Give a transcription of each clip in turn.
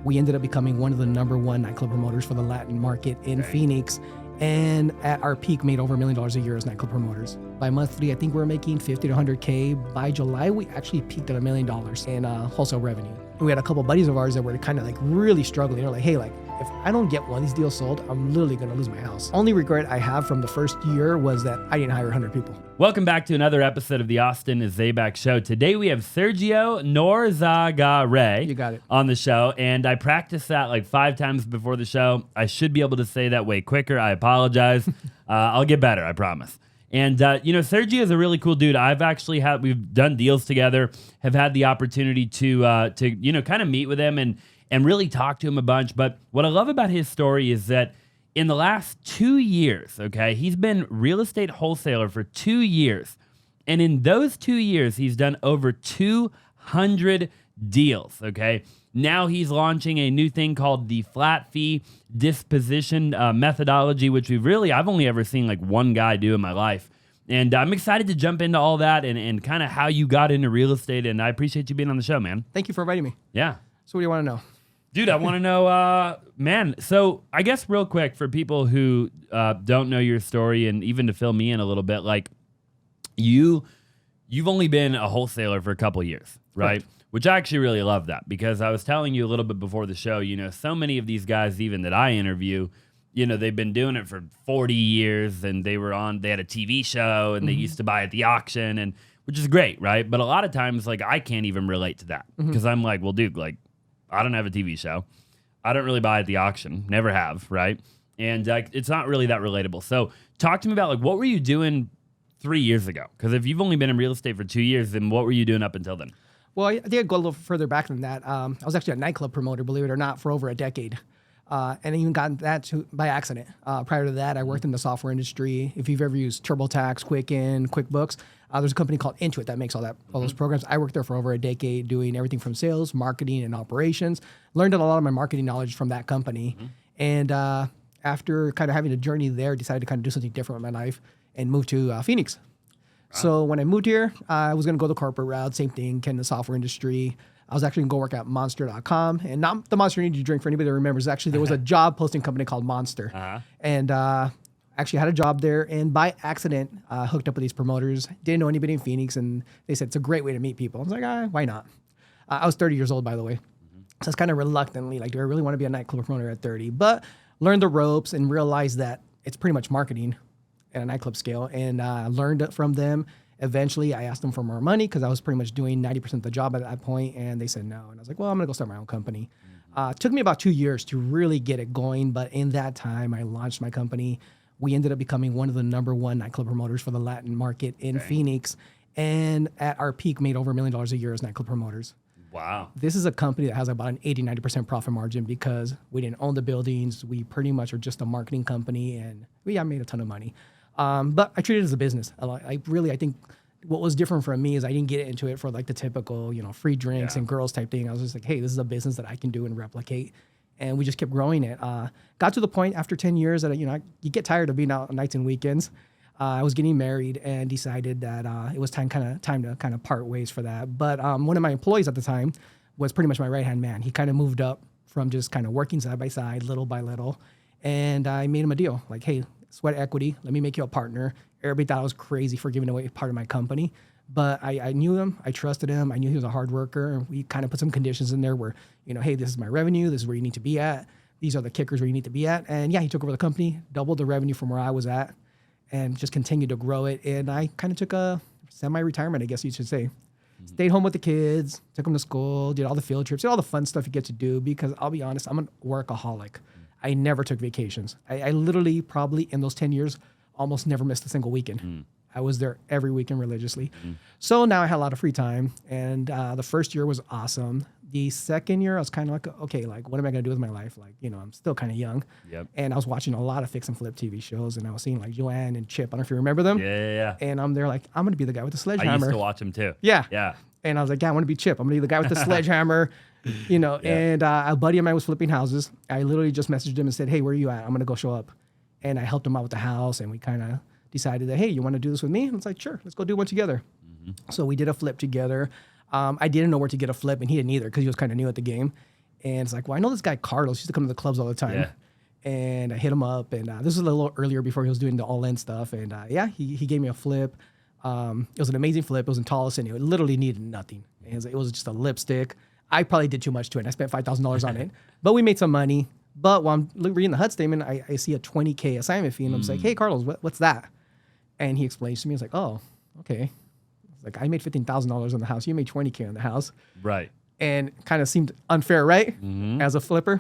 We ended up becoming one of the #1 nightclub promoters for the Latin market in Phoenix. And at our peak, made over $1 million a year as nightclub promoters. By monthly, I think we were making 50 to 100K. By July, we actually peaked at $1 million in wholesale revenue. We had a couple buddies of ours that were kind of like really struggling. They're like, hey, like if I don't get one of these deals sold, I'm literally going to lose my house. Only regret I have from the first year was that I didn't hire 100 people. Welcome back to another episode of the Austin is Zaback show. Today we have Sergio Norzagaray You got it. on the show, and I practiced that like 5 times before the show. I should be able to say that way quicker. I apologize. I'll get better, I promise. And, Sergio is a really cool dude. We've done deals together, have had the opportunity to kind of meet with him and really talk to him a bunch. But what I love about his story is that in the last 2 years, okay, he's been real estate wholesaler for 2 years. And in those 2 years, he's done over 200 deals, okay? Now he's launching a new thing called the flat fee disposition methodology, which I've only ever seen like one guy do in my life. And I'm excited to jump into all that and kind of how you got into real estate. And I appreciate you being on the show, man. Thank you for inviting me. Yeah. So what do you want to know? Dude, I want to know, so I guess real quick for people who don't know your story and even to fill me in a little bit, like you've only been a wholesaler for a couple years, right? Which I actually really love that because I was telling you a little bit before the show, so many of these guys even that I interview, they've been doing it for 40 years and they had a TV show and they used to buy at the auction, and which is great, right? But a lot of times, like, I can't even relate to that because I'm like, well, dude, like, I don't have a TV show. I don't really buy at the auction. Never have, right? And it's not really that relatable. So talk to me about, like, what were you doing 3 years ago? Because if you've only been in real estate for 2 years, then what were you doing up until then? Well, I think I'd go a little further back than that. I was actually a nightclub promoter, believe it or not, for over a decade. And I even got that by accident. Prior to that, I worked in the software industry. If you've ever used TurboTax, Quicken, QuickBooks, there's a company called Intuit that makes all those programs. I worked there for over a decade doing everything from sales, marketing, and operations. Learned a lot of my marketing knowledge from that company. And after kind of having a journey there, decided to kind of do something different with my life and moved to Phoenix. Wow. So when I moved here, I was going to go the corporate route, same thing, in the software industry. I was actually going to go work at Monster.com, and not the Monster Energy drink for anybody that remembers. Actually, there was a job posting company called Monster, and actually had a job there, and by accident hooked up with these promoters. Didn't know anybody in Phoenix, and they said it's a great way to meet people. I was like, why not? I was 30 years old, by the way, so it's kind of reluctantly like, do I really want to be a nightclub promoter at 30? But learned the ropes and realized that it's pretty much marketing at a nightclub scale, and learned it from them. Eventually, I asked them for more money because I was pretty much doing 90% of the job at that point, and they said no. And I was like, well, I'm going to go start my own company. Took me about 2 years to really get it going, but in that time, I launched my company. We ended up becoming one of the #1 nightclub promoters for the Latin market in Phoenix, and at our peak, made over $1 million a year as nightclub promoters. Wow. This is a company that has about an 80-90% profit margin because we didn't own the buildings. We pretty much are just a marketing company, and we made a ton of money. But I treat it as a business. I think what was different from me is I didn't get into it for like the typical, free drinks and girls type thing. I was just like, hey, this is a business that I can do and replicate. And we just kept growing it. Got to the point after 10 years that, you get tired of being out on nights and weekends. I was getting married and decided that it was time to part ways for that. But one of my employees at the time was pretty much my right-hand man. He kind of moved up from just kind of working side by side, little by little. And I made him a deal like, hey, sweat equity, let me make you a partner. Everybody thought I was crazy for giving away part of my company, but I knew him, I trusted him, I knew he was a hard worker, and we kind of put some conditions in there where, hey, this is my revenue, this is where you need to be at, these are the kickers where you need to be at, and he took over the company, doubled the revenue from where I was at, and just continued to grow it, and I kind of took a semi-retirement, I guess you should say. Stayed home with the kids, took them to school, did all the field trips, did all the fun stuff you get to do, because I'll be honest, I'm a workaholic. I never took vacations. I literally probably in those 10 years almost never missed a single weekend. I was there every weekend religiously. So now I had a lot of free time, and the first year was awesome. The second year I was kind of like, okay, like what am I going to do with my life? Like, I'm still kind of young. And I was watching a lot of fix and flip TV shows, and I was seeing like Joanne and Chip. I don't know if you remember them. Yeah. And I'm there like, I'm going to be the guy with the sledgehammer. I used to watch them too. Yeah. And I was like, I want to be Chip. I'm going to be the guy with the sledgehammer. And a buddy of mine was flipping houses. I literally just messaged him and said, hey, where are you at? I'm going to go show up. And I helped him out with the house, and we kind of decided that, hey, you want to do this with me? And it's like, sure, let's go do one together. So we did a flip together. I didn't know where to get a flip, and he didn't either because he was kind of new at the game. And it's like, well, I know this guy Carlos used to come to the clubs all the time. Yeah. And I hit him up, and this was a little earlier before he was doing the all-in stuff. And he gave me a flip. It was an amazing flip. It was in Tolleson. It literally needed nothing. It was just a lipstick. I probably did too much to it. I spent $5,000 on it, but we made some money. But while I'm reading the HUD statement, I see a $20K assignment fee, and I'm like, hey, Carlos, what's that? And he explains to me, he's like, oh, okay. It's like, I made $15,000 on the house. You made $20K on the house. Right. And kind of seemed unfair, right? As a flipper.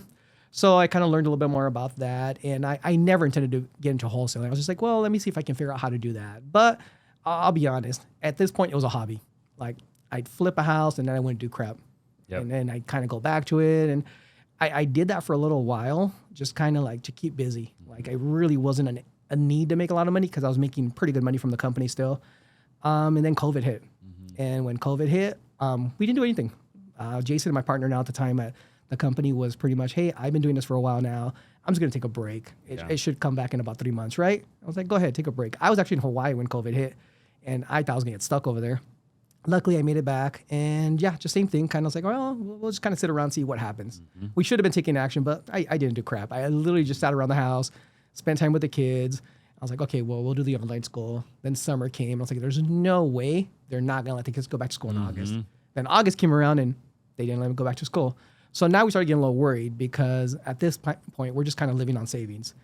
So I kind of learned a little bit more about that. And I never intended to get into wholesaling. I was just like, well, let me see if I can figure out how to do that. But I'll be honest, at this point, it was a hobby. Like, I'd flip a house and then I wouldn't do crap. Yep. And then I'd kind of go back to it. And I did that for a little while, just kind of like to keep busy. Like, I really wasn't a need to make a lot of money because I was making pretty good money from the company still. And then COVID hit. And when COVID hit, we didn't do anything. Jason, my partner now at the time at the company, was pretty much, hey, I've been doing this for a while now. I'm just going to take a break. It should come back in about 3 months, right? I was like, go ahead, take a break. I was actually in Hawaii when COVID hit, and I thought I was going to get stuck over there. Luckily, I made it back, and just same thing. Kind of was like, well, we'll just kind of sit around and see what happens. We should have been taking action, but I didn't do crap. I literally just sat around the house, spent time with the kids. I was like, okay, well, we'll do the online school. Then summer came. I was like, there's no way they're not going to let the kids go back to school in August. Then August came around, and they didn't let me go back to school. So now we started getting a little worried because at this point, we're just kind of living on savings.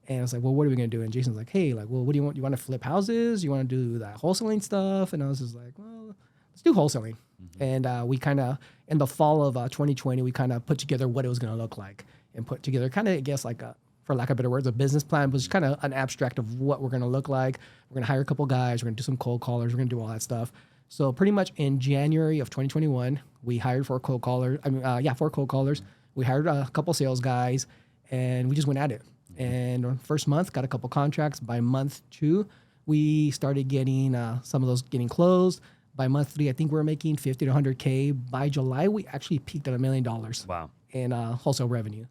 And it's like, well, what are we going to do? And Jason's like, hey, like, well, what do you want? You want to flip houses? You want to do that wholesaling stuff? And I was just like, well, let's do wholesaling. And we kind of, in the fall of 2020, we kind of put together what it was going to look like and put together kind of, I guess, like for lack of better words, a business plan, but it's kind of an abstract of what we're going to look like. We're going to hire a couple guys. We're going to do some cold callers. We're going to do all that stuff. So pretty much in January of 2021, we hired 4 cold callers. 4 cold callers. We hired a couple sales guys, and we just went at it. And first month, got a couple contracts. By month 2, we started getting some of those getting closed. By month 3, I think we were making 50 to 100K. By July, we actually peaked at $1 million. Wow. In wholesale revenue.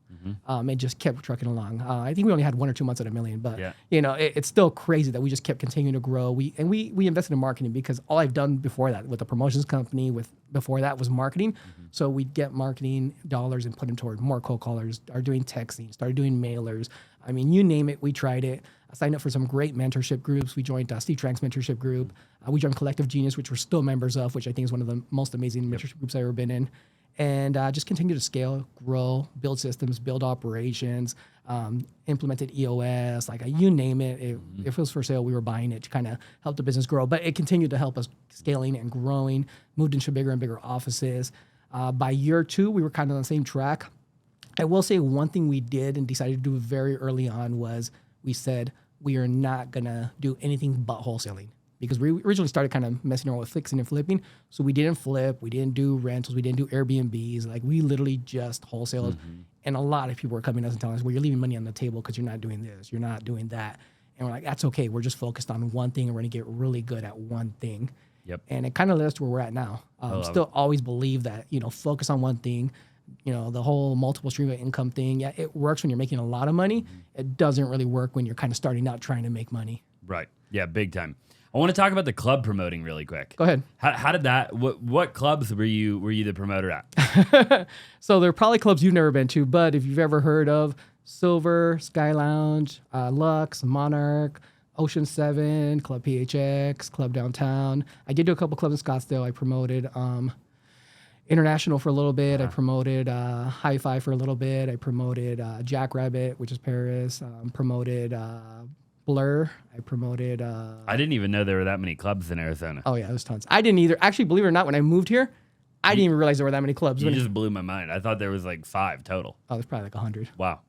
It just kept trucking along. I think we only had 1 or 2 months at $1 million, but it's still crazy that we just kept continuing to grow. We invested in marketing because all I've done before that with the promotions company, before that was marketing. So we'd get marketing dollars and put them toward more cold callers, started doing texting, started doing mailers. I mean, you name it, we tried it. I signed up for some great mentorship groups. We joined Steve Trank's mentorship group. We joined Collective Genius, which we're still members of, which I think is one of the most amazing mentorship groups I've ever been in. And just continue to scale, grow, build systems, build operations, implemented EOS, like you name it. If it was for sale, we were buying it to kind of help the business grow. But it continued to help us scaling and growing, moved into bigger and bigger offices. By year 2, we were kind of on the same track. I will say one thing we did and decided to do very early on was we said we are not going to do anything but wholesaling. Because we originally started kind of messing around with fixing and flipping. So we didn't flip, we didn't do rentals, we didn't do Airbnbs. Like we literally just wholesaled. And a lot of people were coming to us and telling us, well, you're leaving money on the table because you're not doing this, you're not doing that. And we're like, that's okay. We're just focused on one thing and we're going to get really good at one thing. Yep. And it kind of led us to where we're at now. Still always believe that, focus on one thing. The whole multiple stream of income thing. Yeah, it works when you're making a lot of money. It doesn't really work when you're kind of starting out trying to make money. Right. Yeah, big time. I want to talk about the club promoting really quick. Go ahead. How did that? What clubs were you the promoter at? So there are probably clubs you've never been to, but if you've ever heard of Silver, Sky Lounge, Lux, Monarch, Ocean 7, Club PHX, Club Downtown. I did do a couple clubs in Scottsdale. I promoted International for a little bit. I promoted Hi-Fi for a little bit. I promoted Jackrabbit, which is Paris. Promoted Blur. I promoted. I didn't even know there were that many clubs in Arizona. Oh yeah, there's tons. I didn't either. Actually, believe it or not, when I moved here, I didn't even realize there were that many clubs. You just blew my mind. I thought there was like 5 total. Oh, there's probably like 100. Wow.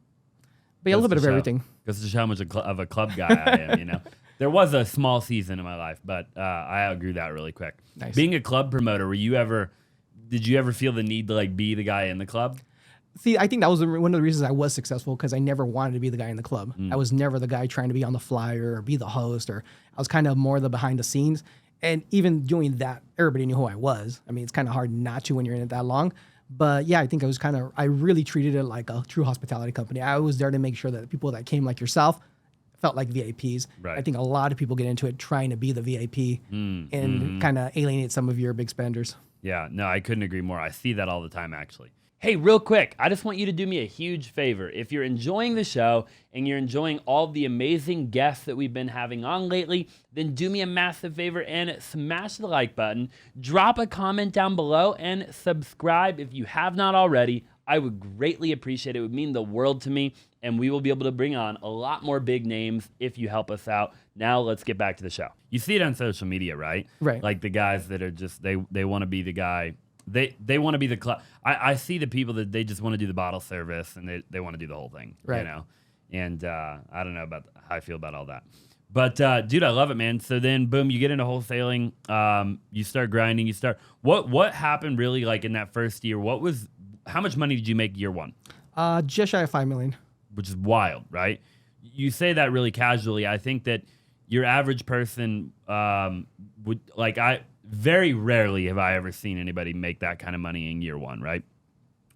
But yeah, a little bit of everything. Goes to show how much of a club guy I am. There was a small season in my life, but I outgrew that really quick. Nice. Being a club promoter, did you ever feel the need to like be the guy in the club? See, I think that was one of the reasons I was successful because I never wanted to be the guy in the club. I was never the guy trying to be on the flyer or be the host, or I was kind of more the behind the scenes. And even doing that, everybody knew who I was. I mean, it's kind of hard not to when you're in it that long. But yeah, I think I really treated it like a true hospitality company. I was there to make sure that the people that came like yourself felt like VIPs. Right. I think a lot of people get into it trying to be the VIP and kind of alienate some of your big spenders. Yeah, no, I couldn't agree more. I see that all the time, actually. Hey, real quick, I just want you to do me a huge favor. If you're enjoying the show and you're enjoying all the amazing guests that we've been having on lately, then do me a massive favor and smash the like button, drop a comment down below, and subscribe if you have not already. I would greatly appreciate it. It would mean the world to me, and we will be able to bring on a lot more big names if you help us out. Now let's get back to the show. You see it on social media, right? Right. Like the guys that are just, they want to be the guy. They want to be the club. I see the people that they just want to do the bottle service and they want to do the whole thing, right. you know? And I don't know about how I feel about all that. But, dude, I love it, man. So then, boom, you get into wholesaling. You start grinding. What happened really like in that first year? How much money did you make year one? Just shy of $5 million. Which is wild, right? You say that really casually. I think that your average person would, like, very rarely have I ever seen anybody make that kind of money in year one, right?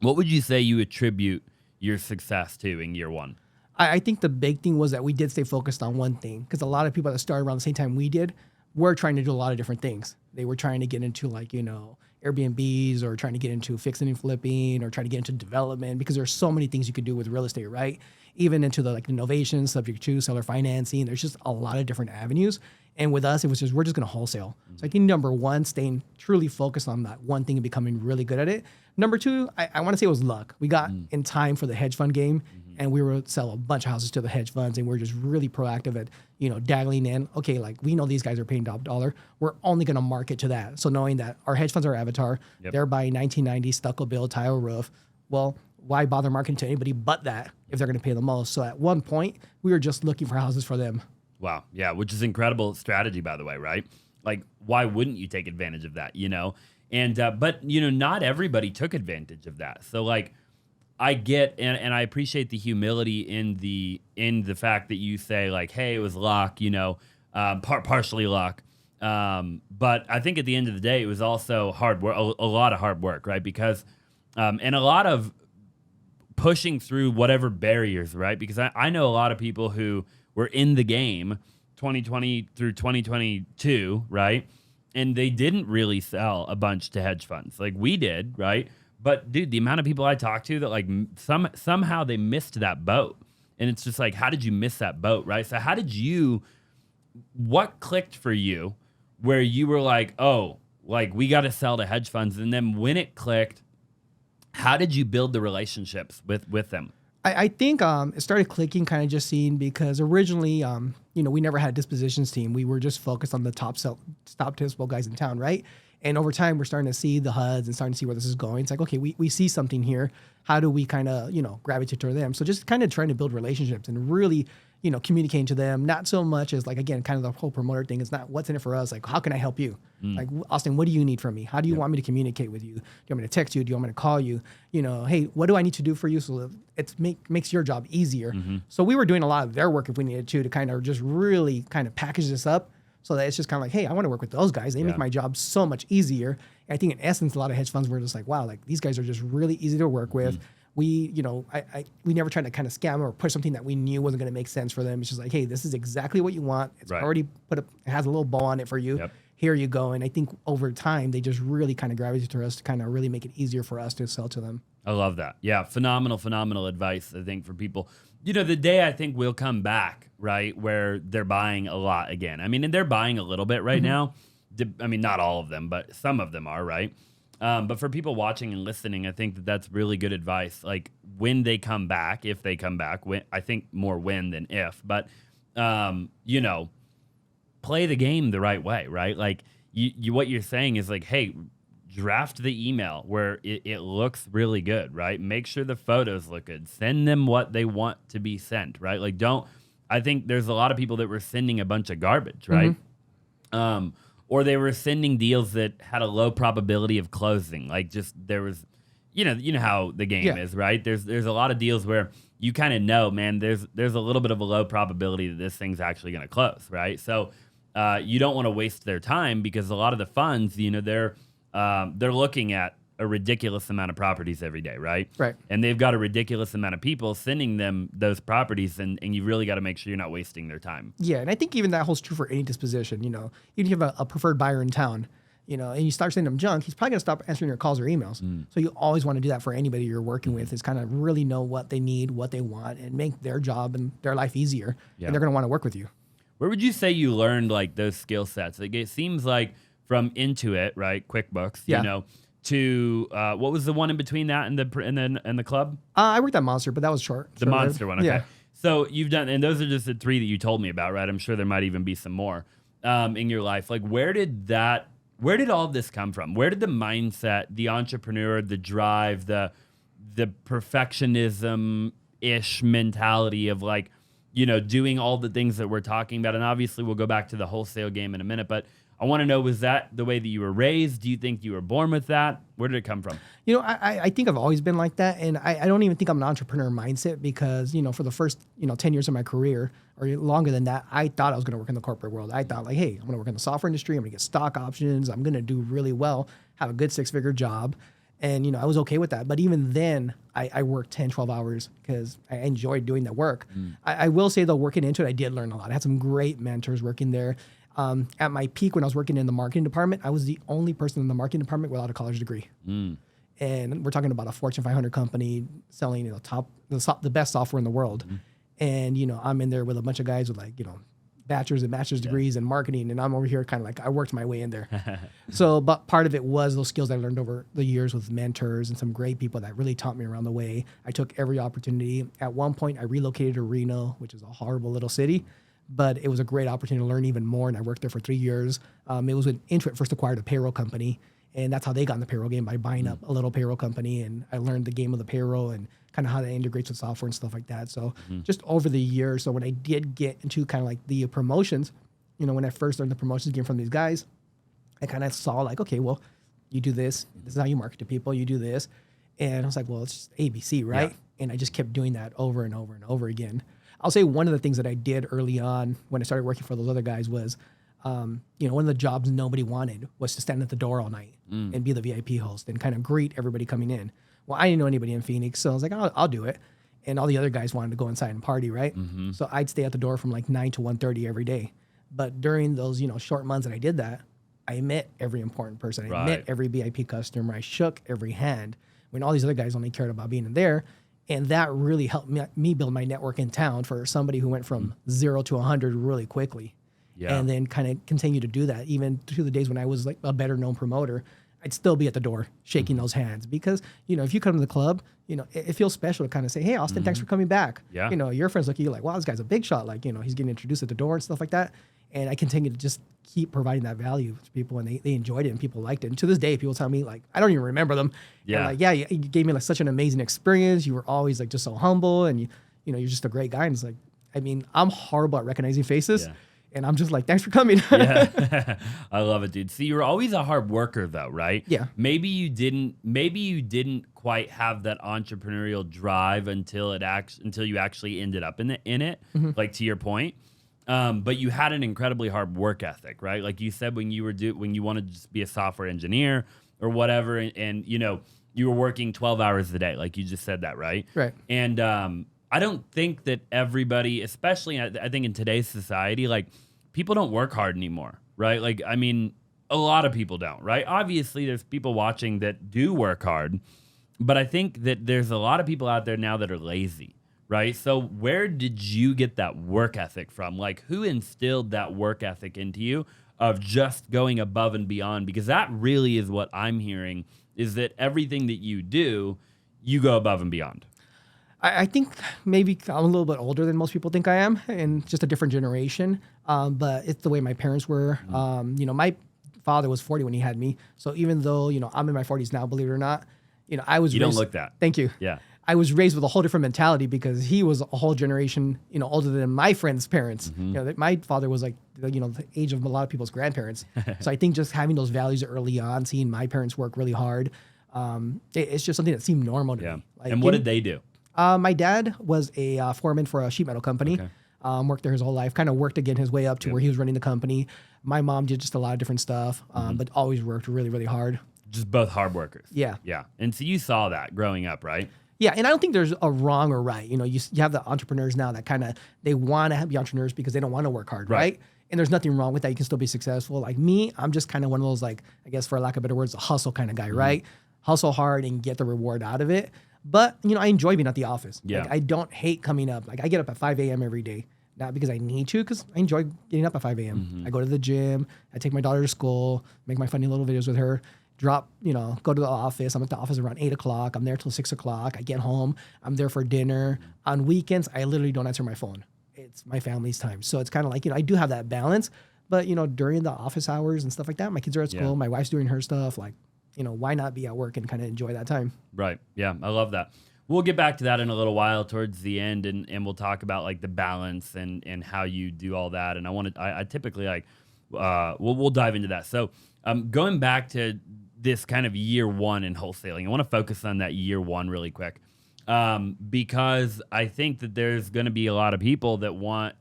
What would you say you attribute your success to in year one? I think the big thing was that we did stay focused on one thing, because a lot of people that started around the same time we did were trying to do a lot of different things. They were trying to get into, like, you know, Airbnbs, or trying to get into fixing and flipping, or trying to get into development, because there's so many things you could do with real estate, right? Even into the, like, innovation, subject to seller financing. There's just a lot of different avenues. And with us, it was just, we're just going to wholesale. So I think number one, staying truly focused on that one thing and becoming really good at it. Number two, I want to say it was luck. We got in time for the hedge fund game, and we were sell a bunch of houses to the hedge funds, and we're just really proactive at, you know, dabbling in, okay, like, we know these guys are paying top dollar. We're only going to market to that. So knowing that our hedge funds are avatar, they're buying 1990 stucco build, tile roof. Well, why bother marketing to anybody but that if they're going to pay the most? So at one point, we were just looking for houses for them. Wow. Yeah, which is incredible strategy, by the way, right? Like, why wouldn't you take advantage of that, you know? And, but, you know, not everybody took advantage of that. So, like, I get, and I appreciate the humility in the fact that you say, like, hey, it was luck, you know, partially luck. But I think at the end of the day, it was also hard work, a lot of hard work, right? Because, and a lot of pushing through whatever barriers, right? Because I know a lot of people who were in the game 2020 through 2022, right? And they didn't really sell a bunch to hedge funds like we did, right? But dude, the amount of people I talked to that, like, somehow they missed that boat. And it's just like, how did you miss that boat, right? So what clicked for you where you were like, oh, like, we got to sell to hedge funds? And then when it clicked, how did you build the relationships with them? I think it started clicking, kind of just seeing, because originally, you know, we never had a dispositions team. We were just focused on the top disposable guys in town, right? And over time, we're starting to see the HUDs and starting to see where this is going. It's like, okay, we see something here. How do we kind of, you know, gravitate toward them? So just kind of trying to build relationships and really, you know, communicating to them. Not so much as, like, again, kind of the whole promoter thing. It's not what's in it for us. Like, how can I help you? Like, Austin, what do you need from me? How do you want me to communicate with you? Do you want me to text you? Do you want me to call you? You know, hey, what do I need to do for you so that it makes your job easier? So we were doing a lot of their work if we needed to kind of just really kind of package this up so that it's just kind of like, hey, I want to work with those guys. They make my job so much easier. And I think in essence, a lot of hedge funds were just like, wow, like, these guys are just really easy to work with. We, you know, we never tried to kind of scam or push something that we knew wasn't going to make sense for them. It's just like, hey, this is exactly what you want. It's already put up, it has a little bow on it for you. Here you go. And I think over time, they just really kind of gravitate to us to kind of really make it easier for us to sell to them. I love that. Yeah, phenomenal advice, I think, for people. You know, the day I think we'll come back, right, where they're buying a lot again. I mean, and they're buying a little bit right now. I mean, not all of them, but some of them are, right? But for people watching and listening, I think that that's really good advice. Like, when they come back, if they come back, I think more when than if, but, you know, play the game the right way, right? Like, what you're saying is like, hey, draft the email where it looks really good, right? Make sure the photos look good. Send them what they want to be sent, right? Like, I think there's a lot of people that were sending a bunch of garbage, right? Or they were sending deals that had a low probability of closing. Like, just there was, you know how the game is, right? There's a lot of deals where you kind of know, man, there's a little bit of a low probability that this thing's actually going to close, right? So you don't want to waste their time, because a lot of the funds, you know, they're looking at a ridiculous amount of properties every day, right? Right. And they've got a ridiculous amount of people sending them those properties, and you really got to make sure you're not wasting their time. Yeah, and I think even that holds true for any disposition. You know, even if you have a preferred buyer in town, and you start sending him junk, he's probably going to stop answering your calls or emails. So you always want to do that for anybody you're working with, is kind of really know what they need, what they want, and make their job and their life easier. Yeah. And they're going to want to work with you. Where would you say you learned like those skill sets? Like it seems like from Intuit, right? QuickBooks, to what was the one in between that and the club? I worked at Monster, but that was short. The Monster one, okay. Yeah. So you've done, and those are just the 3 that you told me about, right? I'm sure there might even be some more in your life. Like where did all this come from? Where did the mindset, the entrepreneur, the drive, the perfectionism-ish mentality of like, doing all the things that we're talking about? And obviously we'll go back to the wholesale game in a minute, but I want to know, was that the way that you were raised? Do you think you were born with that? Where did it come from? I think I've always been like that. And I don't even think I'm an entrepreneur mindset because, for the first, 10 years of my career or longer than that, I thought I was going to work in the corporate world. I thought like, hey, I'm going to work in the software industry. I'm going to get stock options. I'm going to do really well, have a good 6-figure job. And, I was okay with that. But even then, I worked 10, 12 hours because I enjoyed doing that work. I will say, though, working into it, I did learn a lot. I had some great mentors working there. At my peak, when I was working in the marketing department, I was the only person in the marketing department without a college degree. And we're talking about a Fortune 500 company selling the best software in the world. And, I'm in there with a bunch of guys with like, bachelor's and master's degrees in marketing. And I'm over here kind of like, I worked my way in there. But part of it was those skills I learned over the years with mentors and some great people that really taught me around the way. I took every opportunity. At one point, I relocated to Reno, which is a horrible little city. But it was a great opportunity to learn even more, and I worked there for 3 years. It was when Intuit first acquired a payroll company, and that's how they got in the payroll game, by buying up a little payroll company, and I learned the game of the payroll and kind of how that integrates with software and stuff like that. So just over the years, so when I did get into kind of like the promotions, when I first learned the promotions game from these guys, I kind of saw like, okay, well, you do this. This is how you market to people. You do this. And I was like, well, it's just ABC, right? Yeah. And I just kept doing that over and over and over again. I'll say one of the things that I did early on when I started working for those other guys was, one of the jobs nobody wanted was to stand at the door all night and be the VIP host and kind of greet everybody coming in. Well, I didn't know anybody in Phoenix, so I was like, I'll do it. And all the other guys wanted to go inside and party, right? So I'd stay at the door from like 9 to 1:30 every day. But during those, short months that I did that, I met every important person. I met every VIP customer. I shook every hand when all these other guys only cared about being in there. And that really helped me build my network in town for somebody who went from 0 to 100 really quickly. Yeah. And then kind of continue to do that. Even to the days when I was like a better known promoter, I'd still be at the door shaking those hands because, if you come to the club, it feels special to kind of say, hey, Austin, thanks for coming back. Yeah. Your friends look at you like, wow, this guy's a big shot. Like, he's getting introduced at the door and stuff like that. And I continue to just keep providing that value to people, and they enjoyed it and people liked it. And to this day, people tell me like, I don't even remember them. Yeah. Like, you gave me like such an amazing experience. You were always like just so humble, and you're just a great guy. And it's like, I'm horrible at recognizing faces. Yeah. And I'm just like, thanks for coming. Yeah, I love it, dude. See, you were always a hard worker, though, right? Yeah. Maybe you didn't quite have that entrepreneurial drive until you actually ended up in it. Like to your point. But you had an incredibly hard work ethic, right? Like you said, when you wanted to just be a software engineer or whatever, and you were working 12 hours a day, like you just said that, right? Right. And I don't think that everybody, especially I think in today's society, like people don't work hard anymore, right? Like, a lot of people don't, right? Obviously, there's people watching that do work hard, but I think that there's a lot of people out there now that are lazy, right? So where did you get that work ethic from? Like, who instilled that work ethic into you of just going above and beyond? Because that really is what I'm hearing, is that everything that you do, you go above and beyond. I think maybe I'm a little bit older than most people think I am, and just a different generation. But it's the way my parents were. My father was 40 when he had me. So even though, I'm in my 40s now, believe it or not, I was You don't look that. Thank you. Yeah. I was raised with a whole different mentality because he was a whole generation, older than my friends' parents. My father was like, the age of a lot of people's grandparents. So I think just having those values early on, seeing my parents work really hard, it's just something that seemed normal to me. Like, and what did they do? My dad was a foreman for a sheet metal company. Okay. Worked there his whole life. Kind of worked again his way up to where he was running the company. My mom did just a lot of different stuff, but always worked really, really hard. Just both hard workers. Yeah. Yeah. And so you saw that growing up, right? Yeah, and I don't think there's a wrong or right. You have the entrepreneurs now that kind of, they want to be entrepreneurs because they don't want to work hard, right? And there's nothing wrong with that. You can still be successful. Like me, I'm just kind of one of those, like, I guess for lack of better words, a hustle kind of guy, right? Hustle hard and get the reward out of it. But, I enjoy being at the office. Yeah. Like, I don't hate coming up. Like, I get up at 5 a.m. every day. Not because I need to, because I enjoy getting up at 5 a.m. I go to the gym. I take my daughter to school, make my funny little videos with her, go to the office. I'm at the office around 8 o'clock. I'm there till 6 o'clock. I get home. I'm there for dinner. On weekends, I literally don't answer my phone. It's my family's time. So it's kind of like, I do have that balance. But, during the office hours and stuff like that, my kids are at school. My wife's doing her stuff. Like, why not be at work and kind of enjoy that time? Right. Yeah, I love that. We'll get back to that in a little while towards the end, and we'll talk about like the balance and how you do all that. And I typically like, we'll dive into that. So going back to this kind of year one in wholesaling, I want to focus on that year one really quick because I think that there's going to be a lot of people that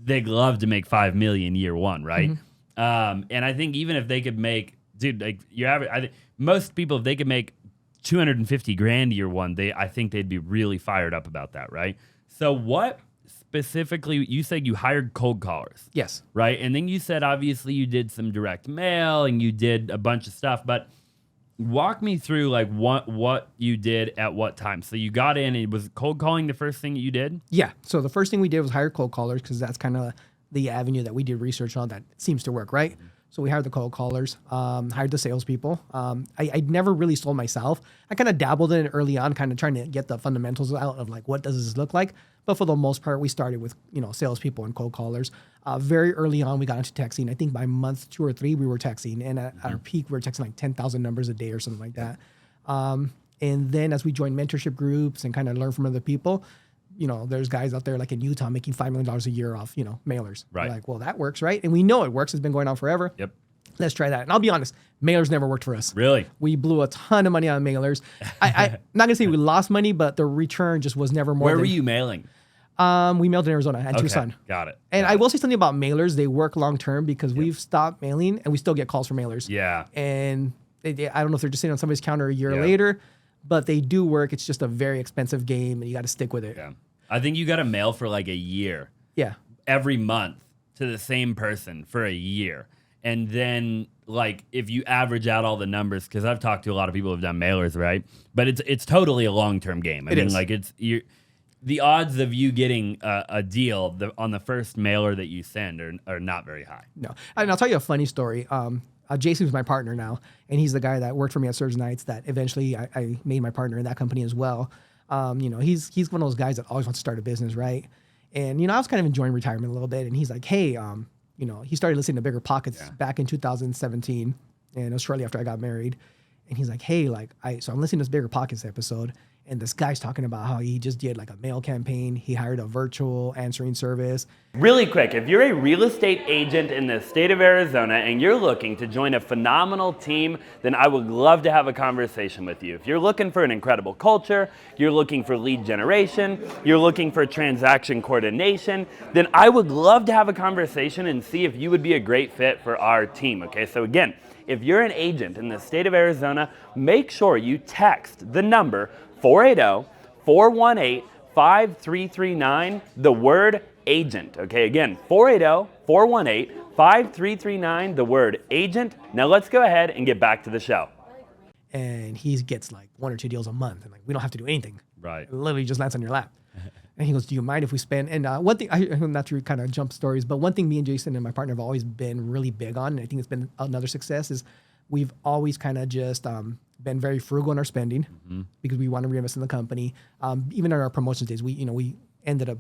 they'd love to make 5 million year one, right? And I think even if they could make, like your average, most people, if they could make 250 grand year one, I think they'd be really fired up about that, right? So what specifically, you said you hired cold callers. Yes. Right? And then you said, obviously, you did some direct mail and you did a bunch of stuff, but walk me through like what you did at what time. So you got in, and was cold calling the first thing that you did? Yeah. So the first thing we did was hire cold callers because that's kind of the avenue that we did research on that seems to work, right? So we hired the cold callers, hired the salespeople. I never really sold myself. I kind of dabbled in it early on, kind of trying to get the fundamentals out of like, what does this look like? But for the most part, we started with, salespeople and cold callers. Very early on, we got into texting. I think by month 2 or 3, we were texting. And at our peak, we were texting like 10,000 numbers a day or something like that. And then as we joined mentorship groups and kind of learned from other people, there's guys out there like in Utah making $5 million a year off, mailers. Right. We're like, well, that works, right? And we know it works. It's been going on forever. Yep. Let's try that. And I'll be honest, mailers never worked for us. Really? We blew a ton of money on mailers. I'm not going to say we lost money, but the return just was never more Where were you mailing? We mailed in Arizona and Tucson. Got it. And I will say something about mailers. They work long-term because we've stopped mailing and we still get calls from mailers. Yeah. And I don't know if they're just sitting on somebody's counter a year later, but they do work. It's just a very expensive game and you got to stick with it. Yeah. I think you got to mail for like a year. Yeah. Every month to the same person for a year. And then like if you average out all the numbers, because I've talked to a lot of people who've done mailers, right? But it's totally a long-term game. I mean, like the odds of you getting a deal on the first mailer that you send are not very high. No. And I'll tell you a funny story. Jason's my partner now, and he's the guy that worked for me at Surge Nights that eventually I made my partner in that company as well. He's one of those guys that always wants to start a business, right? And, I was kind of enjoying retirement a little bit, and he's like, hey, he started listening to Bigger Pockets back in 2017, and it was shortly after I got married. And he's like, hey, so I'm listening to this Bigger Pockets episode, and this guy's talking about how he just did like a mail campaign. He hired a virtual answering service. Really quick, if you're a real estate agent in the state of Arizona and you're looking to join a phenomenal team, then I would love to have a conversation with you. If you're looking for an incredible culture, you're looking for lead generation, you're looking for transaction coordination, then I would love to have a conversation and see if you would be a great fit for our team, okay? So again, if you're an agent in the state of Arizona, make sure you text the number 480-418-5339, the word agent. Okay, again, 480-418-5339, the word agent. Now let's go ahead and get back to the show. And he gets like 1 or 2 deals a month, and like we don't have to do anything. Right. It literally just lands on your lap. And he goes, do you mind if we spend? And one thing, not to kind of jump stories, but one thing me and Jason and my partner have always been really big on, and I think it's been another success, is we've always kind of just been very frugal in our spending because we want to reinvest in the company. Even on our promotions days, we ended up,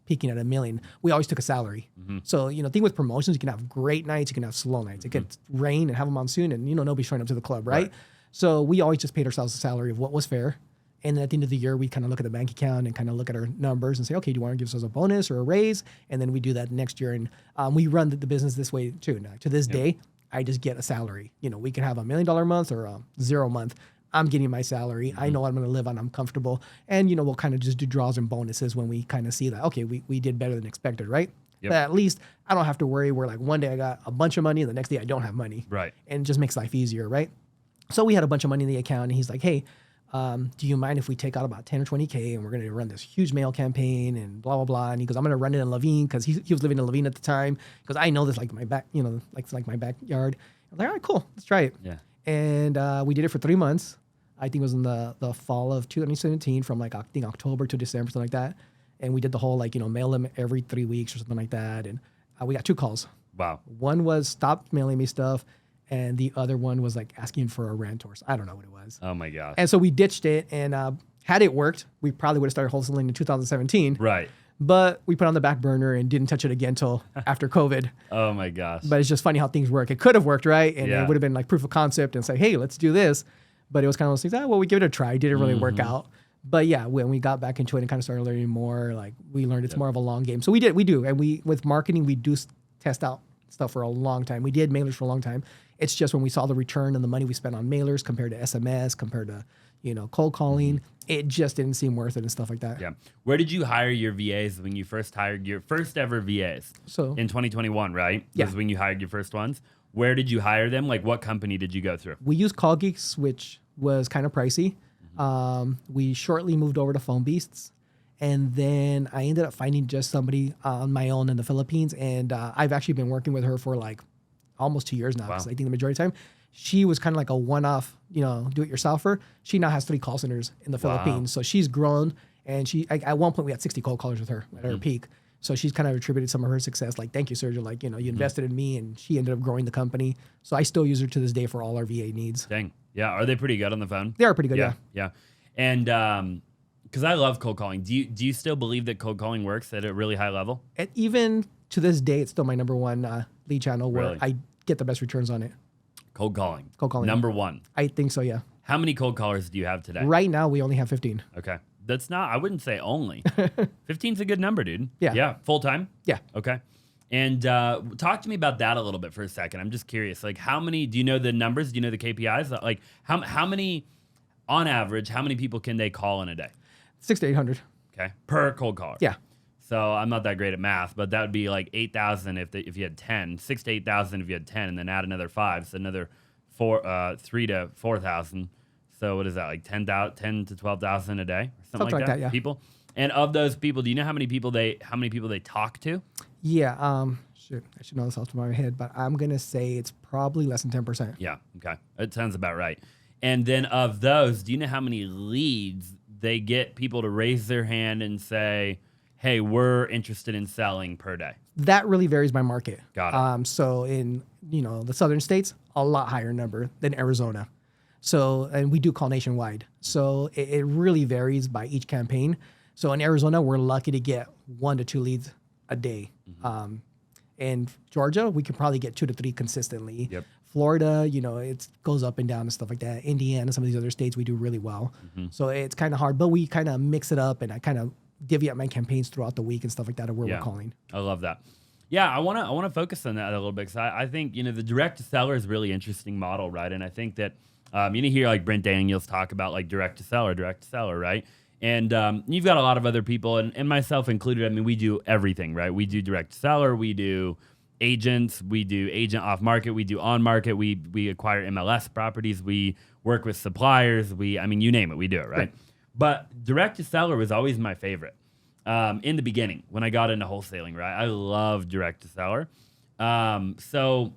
peaking at $1 million. We always took a salary. So, thing with promotions, you can have great nights, you can have slow nights. It could rain and have a monsoon and, nobody's showing up to the club, right? So we always just paid ourselves a salary of what was fair. And then at the end of the year, we kind of look at the bank account and kind of look at our numbers and say, okay, do you want to give us a bonus or a raise? And then we do that next year. And we run the business this way too. Now, to this day, I just get a salary. We could have $1 million month or a 0 month. I'm getting my salary. I know what I'm going to live on. I'm comfortable. And, we'll kind of just do draws and bonuses when we kind of see that, okay, we did better than expected, right? But at least I don't have to worry where like one day I got a bunch of money and the next day I don't have money. Right. And it just makes life easier, right? So we had a bunch of money in the account and he's like, hey, Do you mind if we take out about 10 or 20K and we're going to run this huge mail campaign and blah, blah, blah. And he goes, I'm going to run it in Levine because he was living in Levine at the time. Because I know this like my back, it's like my backyard. I was like, all right, cool. Let's try it. Yeah. And we did it for 3 months. I think it was in the fall of 2017 from like, I think October to December, something like that. And we did the whole mail them every 3 weeks or something like that. And we got 2 calls. Wow. One was stop mailing me stuff. And the other one was like asking for a rent or I don't know what it was. Oh my gosh. And so we ditched it. And had it worked, we probably would have started wholesaling in 2017. Right. But we put it on the back burner and didn't touch it again until after COVID. Oh my gosh. But it's just funny how things work. It could have worked, right? And Yeah. it would have been like proof of concept and say, hey, let's do this. But it was kind of those things, well, we give it a try. It didn't really work out. But yeah, when we got back into it and kind of started learning more, like we learned it's more of a long game. So we do. And with marketing, we do test out stuff for a long time. We did mailers for a long time. It's just when we saw the return and the money we spent on mailers compared to SMS, compared to, cold calling, it just didn't seem worth it and stuff like that. Yeah. Where did you hire your VAs when you first hired your first ever VAs? So In 2021, right? Yeah. Was when you hired your first ones. Where did you hire them? Like what company did you go through? we used Call Geeks, which was kind of pricey. We shortly moved over to Phone Beasts. And then I ended up finding just somebody on my own in the Philippines. And I've actually been working with her for like almost 2 years now. Wow. 'Cause I think the majority of the time, she was kind of like a one-off, do-it-yourselfer. She now has 3 call centers in the Wow. Philippines. So she's grown. And at one point, we had 60 cold callers with her at her peak. So she's kind of attributed some of her success. Like, thank you, Sergio. Like, you invested in me. And she ended up growing the company. So I still use her to this day for all our VA needs. Dang. Yeah. Are they pretty good on the phone? They are pretty good, yeah. Yeah. And because I love cold calling. Do you still believe that cold calling works at a really high level? And even to this day, it's still my number one lead channel where Really? I get the best returns on it. Cold calling. Cold calling. Number one. I think so, yeah. How many cold callers do you have today? Right now, we only have 15. Okay. That's not, I wouldn't say only. 15's a good number, dude. Yeah. Yeah. Full time? Yeah. Okay. And talk to me about that a little bit for a second. I'm just curious. Like, how many, do you know the numbers? Do you know the KPIs? Like, how many, on average, how many people can they call in a day? 600 to 800. Okay. Per cold caller. Yeah. So I'm not that great at math, but that would be like 8,000 if you had 10, 6 to 8,000 if you had 10, and then add another 5, so another 3 to 4,000. So what is that, like 10 to 12,000 a day, or something like that? yeah. People. And of those people, do you know how many people they talk to? Yeah. I should know this off the top of my head, but I'm going to say it's probably less than 10%. Yeah. Okay. That sounds about right. And then of those, do you know how many leads they get people to raise their hand and say, hey, we're interested in selling per day? That really varies by market. Got it. So in, the southern states, a lot higher number than Arizona. So, and we do call nationwide. So it really varies by each campaign. So in Arizona, we're lucky to get 1 to 2 leads a day. In Georgia, we can probably get 2 to 3 consistently. Yep. Florida, it goes up and down and stuff like that. Indiana, some of these other states, we do really well. So it's kind of hard, but we kind of mix it up, and I kind of divvy up my campaigns throughout the week and stuff like that of where we're calling. I love that. Yeah, I want to focus on that a little bit because I think the direct to seller is a really interesting model, right? And I think that you hear like Brent Daniels talk about like direct to seller, right? And you've got a lot of other people, and myself included. I mean, we do everything, right? We do direct to seller, we do agents, we do agent off market, we do on market, we acquire MLS properties, we work with suppliers, you name it, we do it, right? But direct to seller was always my favorite. In the beginning, when I got into wholesaling, right? I love direct to seller. So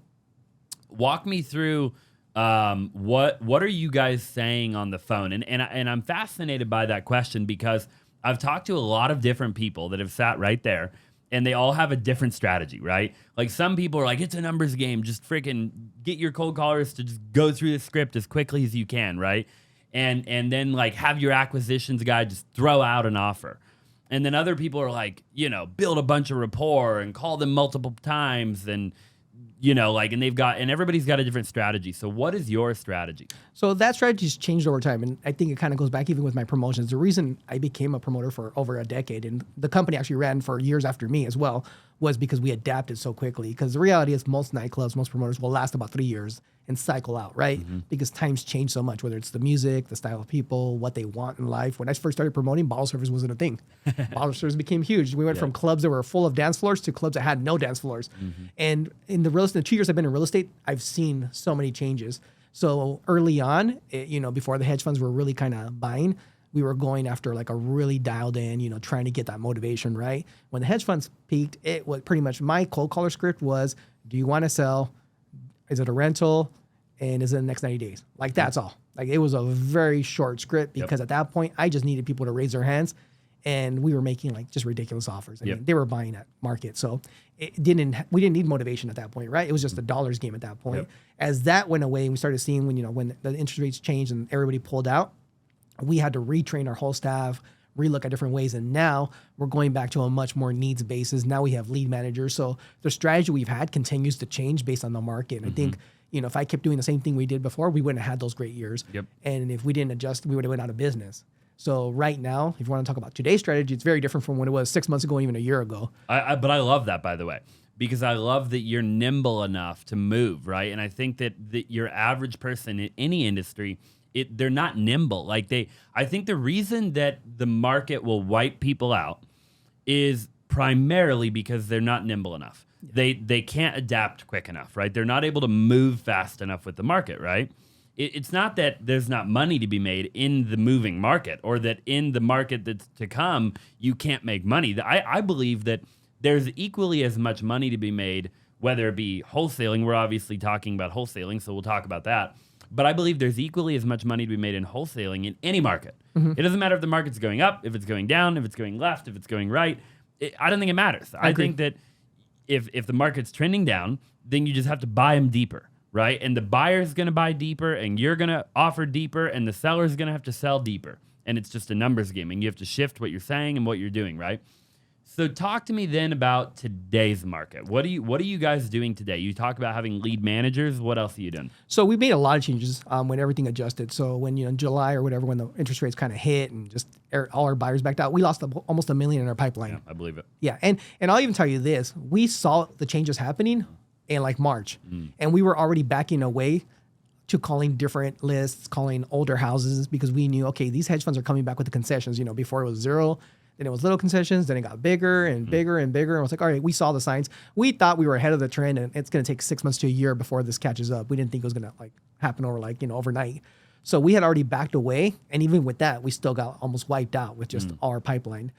walk me through what are you guys saying on the phone? And I'm fascinated by that question because I've talked to a lot of different people that have sat right there, and they all have a different strategy, right? Like some people are like, it's a numbers game. Just freaking get your cold callers to just go through the script as quickly as you can, right? And then like have your acquisitions guy just throw out an offer. And then other people are like, build a bunch of rapport and call them multiple times and, and everybody's got a different strategy. So what is your strategy? So that strategy's changed over time. And I think it kind of goes back even with my promotions. The reason I became a promoter for over a decade, and the company actually ran for years after me as well, was because we adapted so quickly. Because the reality is most nightclubs, most promoters will last about 3 years and cycle out, right? Because times change so much, whether it's the music, the style of people, what they want in life. When I first started promoting, bottle service wasn't a thing. Bottle service became huge. We went from clubs that were full of dance floors to clubs that had no dance floors. And in the 2 years I've been in real estate, I've seen so many changes. So early on, before the hedge funds were really kind of buying, we were going after like a really dialed in, trying to get that motivation, right? When the hedge funds peaked, it was pretty much my cold caller script was, do you want to sell? Is it a rental? And is it the next 90 days? Like, that's all. Like, it was a very short script because at that point, I just needed people to raise their hands, and we were making like just ridiculous offers. I mean, they were buying at market. So we didn't need motivation at that point, right? It was just a dollars game at that point. As that went away and we started seeing when the interest rates changed and everybody pulled out, we had to retrain our whole staff, relook at different ways. And now we're going back to a much more needs basis. Now we have lead managers. So the strategy we've had continues to change based on the market. And I think, if I kept doing the same thing we did before, we wouldn't have had those great years. And if we didn't adjust, we would have went out of business. So right now, if you want to talk about today's strategy, it's very different from when it was 6 months ago and even a year ago. But I love that, by the way, because I love that you're nimble enough to move, right? And I think that your average person in any industry, they're not nimble. I think the reason that the market will wipe people out is primarily because they're not nimble enough. They can't adapt quick enough, right? They're not able to move fast enough with the market, right? It's not that there's not money to be made in the moving market, or that in the market that's to come, you can't make money. I believe that there's equally as much money to be made, whether it be wholesaling. We're obviously talking about wholesaling, so we'll talk about that. But I believe there's equally as much money to be made in wholesaling in any market. It doesn't matter if the market's going up, if it's going down, if it's going left, if it's going right. I don't think it matters. I think that if the market's trending down, then you just have to buy them deeper, right? And the buyer's going to buy deeper, and you're going to offer deeper, and the seller's going to have to sell deeper. And it's just a numbers game, and you have to shift what you're saying and what you're doing, right? So talk to me then about today's market. What are you guys doing today? You talk about having lead managers. What else are you doing? So we made a lot of changes when everything adjusted. So when in July or whatever, when the interest rates kind of hit and just all our buyers backed out, we lost almost $1 million in our pipeline. Yeah, I believe it. Yeah, and I'll even tell you this: we saw the changes happening in like March, and we were already backing away to calling different lists, calling older houses, because we knew, okay, these hedge funds are coming back with the concessions. Before it was zero. Then it was little concessions. Then it got bigger and bigger and bigger. And I was like, all right, we saw the signs. We thought we were ahead of the trend, and it's going to take 6 months to a year before this catches up. We didn't think it was going to happen over overnight. So we had already backed away. And even with that, we still got almost wiped out with just our pipeline.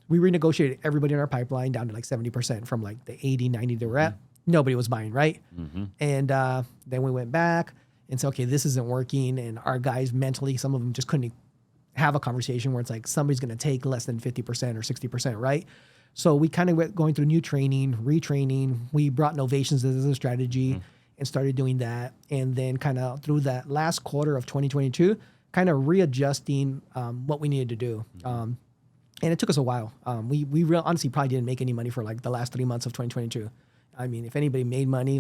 We renegotiated everybody in our pipeline down to 70% from the 80, 90 they were at. Nobody was buying, right? And then we went back and said, okay, this isn't working. And our guys mentally, some of them just couldn't have a conversation where it's like somebody's going to take less than 50% or 60%, right? So we kind of went going through new training, retraining. We brought novations as a strategy and started doing that. And then kind of through that last quarter of 2022, kind of readjusting what we needed to do. And it took us a while. We honestly probably didn't make any money for the last 3 months of 2022. I mean, if anybody made money,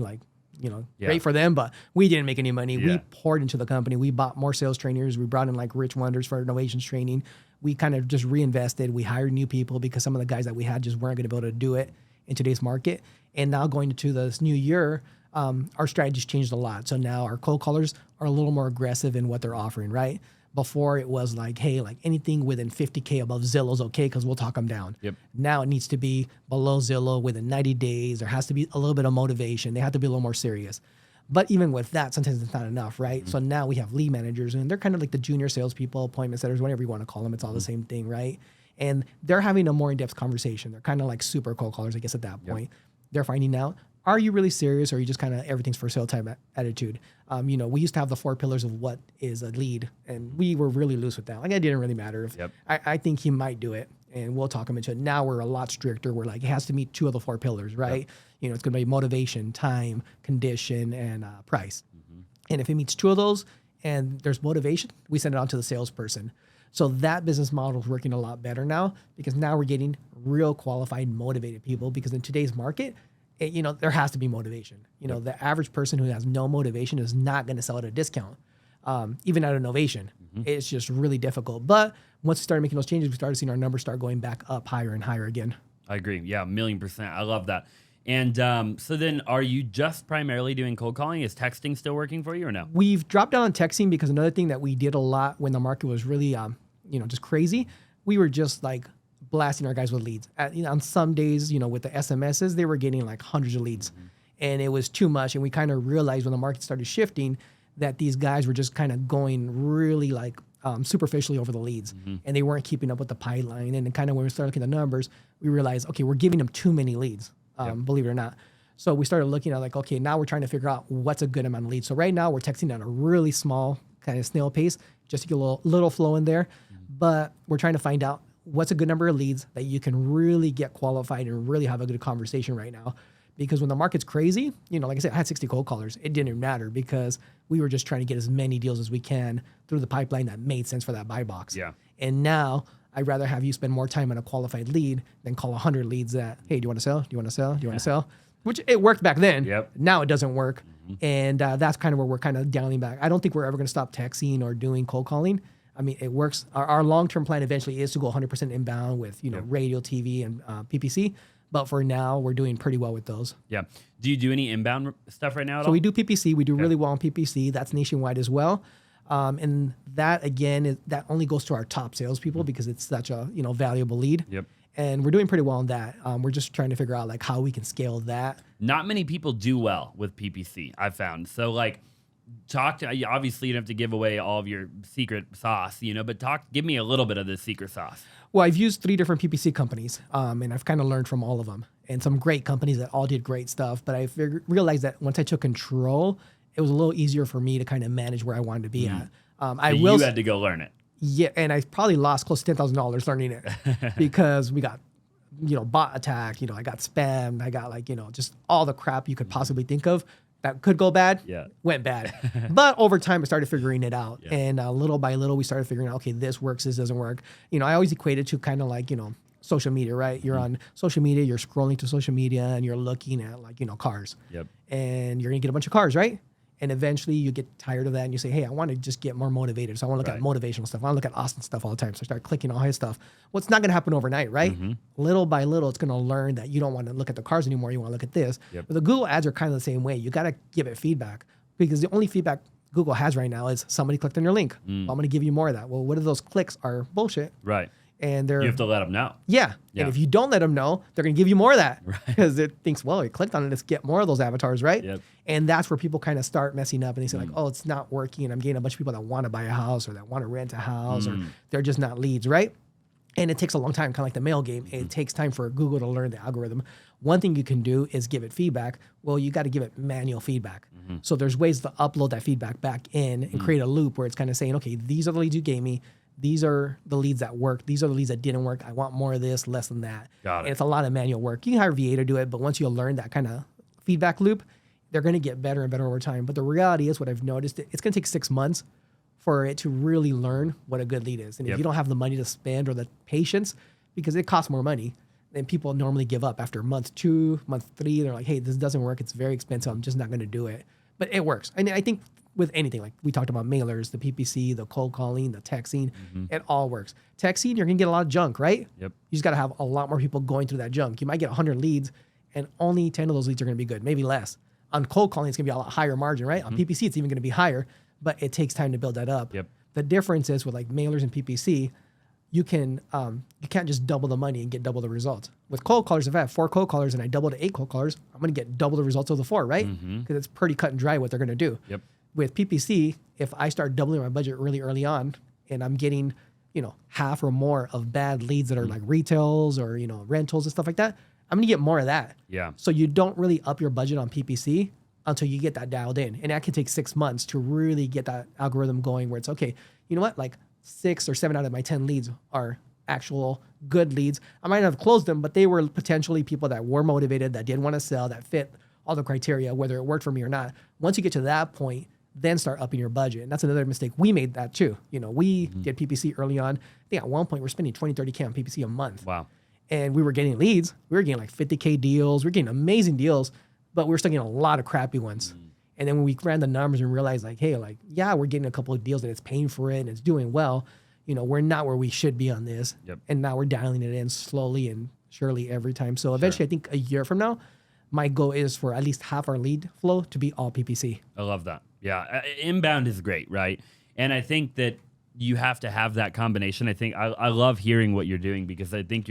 great for them, but we didn't make any money. Yeah. We poured into the company. We bought more sales trainers. We brought in Rich Wonders for innovations training. We kind of just reinvested. We hired new people because some of the guys that we had just weren't going to be able to do it in today's market. And now going into this new year, our strategy's changed a lot. So now our cold callers are a little more aggressive in what they're offering, right? Before it was hey, anything within 50K above Zillow's okay because we'll talk them down. Now it needs to be below Zillow within 90 days. There has to be a little bit of motivation. They have to be a little more serious. But even with that, sometimes it's not enough, right? So now we have lead managers, and they're kind of like the junior salespeople, appointment setters, whatever you want to call them. It's all the same thing, right? And they're having a more in-depth conversation. They're kind of like super cold callers, I guess, at that point. They're finding out, are you really serious, or are you just kind of everything's for sale type attitude? We used to have the 4 pillars of what is a lead, and we were really loose with that. It didn't really matter. If I think he might do it, and we'll talk him into it. Now we're a lot stricter. We're it has to meet 2 of the 4 pillars, right? It's going to be motivation, time, condition, and price. And if it meets 2 of those and there's motivation, we send it on to the salesperson. So that business model is working a lot better now, because now we're getting real qualified, motivated people, because in today's market, there has to be motivation. The average person who has no motivation is not going to sell at a discount, even at innovation. It's just really difficult. But once we started making those changes, we started seeing our numbers start going back up higher and higher again. I agree. Yeah, 1,000,000%. I love that. And so then are you just primarily doing cold calling? Is texting still working for you or no? We've dropped down on texting, because another thing that we did a lot when the market was really, just crazy, we were just blasting our guys with leads. On some days, with the SMSs, they were getting hundreds of leads, and it was too much. And we kind of realized when the market started shifting that these guys were just kind of going really like superficially over the leads, and they weren't keeping up with the pipeline. And then kind of when we started looking at the numbers, we realized, okay, we're giving them too many leads, believe it or not. So we started looking at like, okay, now we're trying to figure out what's a good amount of leads. So right now we're texting at a really small kind of snail pace just to get a little flow in there. But we're trying to find out what's a good number of leads that you can really get qualified and really have a good conversation right now. Because when the market's crazy, like I said, I had 60 cold callers. It didn't matter because we were just trying to get as many deals as we can through the pipeline that made sense for that buy box. Yeah. And now I'd rather have you spend more time on a qualified lead than call 100 leads that, hey, do you want to sell? Do you want to sell? Do you want to sell? Which it worked back then. Yep. Now it doesn't work. And that's kind of where we're kind of dialing back. I don't think we're ever going to stop texting or doing cold calling. I mean, it works. Our long-term plan eventually is to go 100% inbound with, radio, TV, and PPC. But for now, we're doing pretty well with those. Yeah. Do you do any inbound stuff right now at all? So we do PPC. We do really well on PPC. That's nationwide as well. And that, again, that only goes to our top salespeople because it's such a, valuable lead. Yep. And we're doing pretty well on that. We're just trying to figure out like how we can scale that. Not many people do well with PPC, I've found. So like obviously you don't have to give away all of your secret sauce, but give me a little bit of the secret sauce. Well, I've used 3 different PPC companies, and I've kind of learned from all of them. And some great companies that all did great stuff. But I realized that once I took control, it was a little easier for me to kind of manage where I wanted to be at. You had to go learn it. Yeah, and I probably lost close to $10,000 learning it because we got, bot attacked. I got spammed. I got just all the crap you could possibly think of that could go bad. Went bad. But over time, I started figuring it out, and little by little, we started figuring out, okay, this works, this doesn't work. I always equate it to kind of like social media, right? You're on social media, you're scrolling to social media, and you're looking at cars. And you're gonna get a bunch of cars, right? And eventually you get tired of that and you say, hey, I want to just get more motivated. So I want to look at motivational stuff. I want to look at Austin stuff all the time. So I start clicking all his stuff. Well, it's not going to happen overnight, right? Little by little, it's going to learn that you don't want to look at the cars anymore. You want to look at this. But the Google ads are kind of the same way. You got to give it feedback because the only feedback Google has right now is somebody clicked on your link. Well, I'm going to give you more of that. Well, what if those clicks are bullshit? Right. And you have to let them know. Yeah. And if you don't let them know, they're going to give you more of that because it thinks, well, you clicked on it, let's get more of those avatars, right? And that's where people kind of start messing up and they say like, oh, it's not working. And I'm getting a bunch of people that want to buy a house or that want to rent a house or they're just not leads, right? And it takes a long time, kind of like the mail game. It takes time for Google to learn the algorithm. One thing you can do is give it feedback. Well, you got to give it manual feedback. So there's ways to upload that feedback back in and create a loop where it's kind of saying, okay, these are the leads you gave me. These are the leads that work. These are the leads that didn't work. I want more of this, less than that. Got it. And it's a lot of manual work. You can hire VA to do it, but once you learn that kind of feedback loop, they're going to get better and better over time. But the reality is what I've noticed, it's going to take 6 months for it to really learn what a good lead is. And if you don't have the money to spend or the patience, because it costs more money, then people normally give up after month 2, month 3. They're like, hey, this doesn't work. It's very expensive. I'm just not going to do it. But it works. And I think with anything, like we talked about mailers, the PPC, the cold calling, the texting, it all works. Texting, you're going to get a lot of junk, right? You just got to have a lot more people going through that junk. You might get 100 leads and only 10 of those leads are going to be good, maybe less. On cold calling, it's going to be a lot higher margin, right? On PPC, it's even going to be higher, but it takes time to build that up. The difference is with like mailers and PPC, you can't just double the money and get double the results. With cold callers, if I have 4 cold callers and I double to 8 cold callers, I'm going to get double the results of the 4, right? Because it's pretty cut and dry what they're going to do. With PPC, if I start doubling my budget really early on and I'm getting, half or more of bad leads that are like retails or, rentals and stuff like that, I'm going to get more of that. So you don't really up your budget on PPC until you get that dialed in. And that can take 6 months to really get that algorithm going where it's, okay, you know what? Like 6 or 7 out of my 10 leads are actual good leads. I might not have closed them, but they were potentially people that were motivated, that did want to sell, that fit all the criteria, whether it worked for me or not. Once you get to that point, then start upping your budget. And that's another mistake. We made that too. We did PPC early on. I think at one point we're spending 20, 30K on PPC a month. Wow. And we were getting leads. We were getting like 50K deals. We were getting amazing deals, but we were still getting a lot of crappy ones. And then when we ran the numbers and realized like, hey, like, yeah, we're getting a couple of deals and it's paying for it and it's doing well. We're not where we should be on this. And now we're dialing it in slowly and surely every time. So eventually, I think a year from now, my goal is for at least half our lead flow to be all PPC. I love that. Yeah. Inbound is great, right? And I think that you have to have that combination. I think I love hearing what you're doing because I think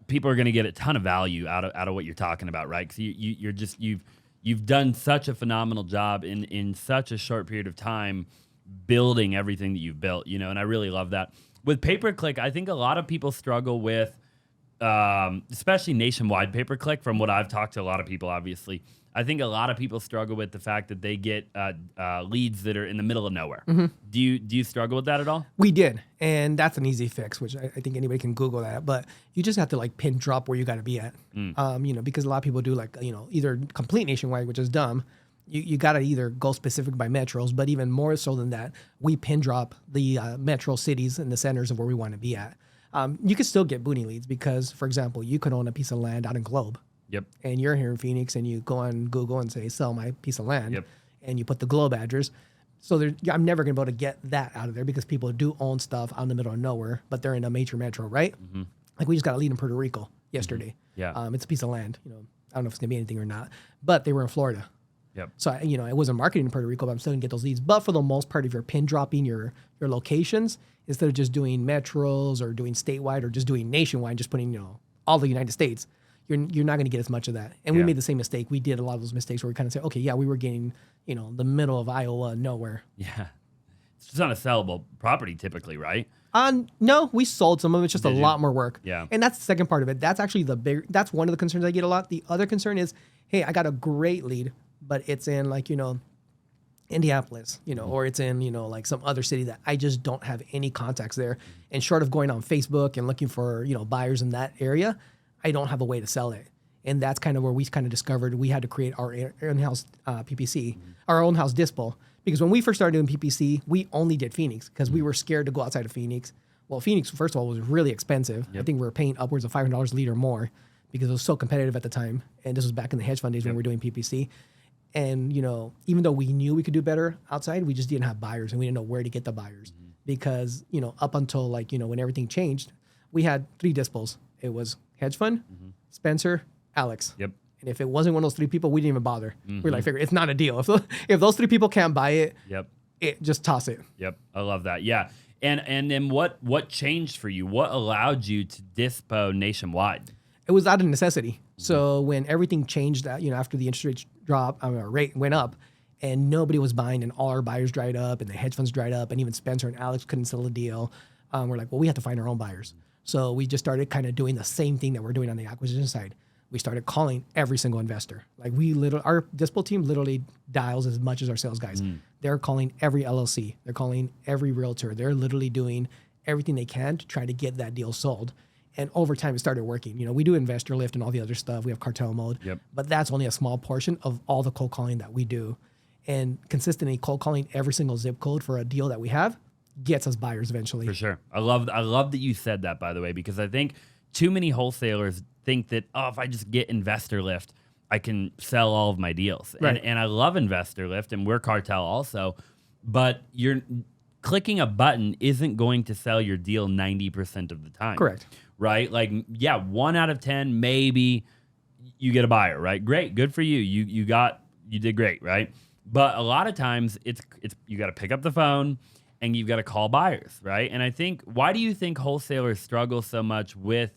people are going to get a ton of value out of what you're talking about, right? Because you've you've done such a phenomenal job in such a short period of time building everything that you've built, you know, and I really love that. With pay-per-click, I think a lot of people struggle with, especially nationwide pay-per-click, from what I've talked to a lot of people, obviously. I think a lot of people struggle with the fact that they get leads that are in the middle of nowhere. Do you struggle with that at all? We did, and that's an easy fix, which I think anybody can Google that. But you just have to like pin drop where you got to be at, you know, because a lot of people do like, you know, either complete nationwide, which is dumb. You got to either go specific by metros, but even more so than that, we pin drop the metro cities and the centers of where we want to be at. You can still get booty leads because, for example, you could own a piece of land out in Globe. Yep. And you're here in Phoenix, and you go on Google and say, sell my piece of land. Yep. And you put the Globe address. So I'm never going to be able to get that out of there because people do own stuff out in the middle of nowhere, but they're in a major metro, right? Like we just got a lead in Puerto Rico yesterday. Yeah. It's a piece of land. You know, I don't know if it's going to be anything or not, but they were in Florida. Yep. So, you know, I wasn't marketing in Puerto Rico, but I'm still going to get those leads. But for the most part, if you're pin dropping your locations, instead of just doing metros or doing statewide or just doing nationwide, just putting, you know, all the United States, you're not going to get as much of that. And we made the same mistake. We did a lot of those mistakes where we kind of said, okay, yeah, we were getting, you know, the middle of Iowa, nowhere. Yeah. It's just not a sellable property typically, right? No, we sold some of it. It's just a lot more work. Yeah. And that's the second part of it. That's actually that's one of the concerns I get a lot. The other concern is, hey, I got a great lead, but it's in like, you know, Indianapolis, you know, or it's in, you know, like some other city that I just don't have any contacts there. And short of going on Facebook and looking for, you know, buyers in that area, I don't have a way to sell it. And that's kind of where we kind of discovered we had to create our in-house PPC, our own house dispo. Because when we first started doing PPC, we only did Phoenix because we were scared to go outside of Phoenix. Well, Phoenix, first of all, was really expensive. I think we were paying upwards of $500 a lead or more because it was so competitive at the time. And this was back in the hedge fund days when we were doing PPC. And, you know, even though we knew we could do better outside, we just didn't have buyers and we didn't know where to get the buyers. Because, you know, up until like, you know, when everything changed, we had 3 dispos. It was hedge fund, Spencer, Alex. Yep. And if it wasn't one of those 3 people, we didn't even bother. We're like, figure it's not a deal. If those 3 people can't buy it, just toss it. Yep. I love that. Yeah. And then what changed for you? What allowed you to dispo nationwide? It was out of necessity. So when everything changed, you know, after the interest rates dropped, rate went up, and nobody was buying, and all our buyers dried up, and the hedge funds dried up, and even Spencer and Alex couldn't sell a deal. We're like, well, we have to find our own buyers. So we just started kind of doing the same thing that we're doing on the acquisition side. We started calling every single investor. Like our dispo team literally dials as much as our sales guys. They're calling every LLC. They're calling every realtor. They're literally doing everything they can to try to get that deal sold. And over time, it started working. You know, we do investor lift and all the other stuff. We have cartel mode, but that's only a small portion of all the cold calling that we do. And consistently cold calling every single zip code for a deal that we have gets us buyers eventually. For sure. I love that you said that, by the way, because I think too many wholesalers think that, oh, if I just get investor lift, I can sell all of my deals. Right. And I love investor lift, and we're cartel also, but you're clicking a button isn't going to sell your deal 90% of the time. Correct. Right? Like, yeah, 1 out of 10, maybe you get a buyer, right? Great. Good for you. You did great, right? But a lot of times it's you got to pick up the phone and you've got to call buyers, right? And I think, why do you think wholesalers struggle so much with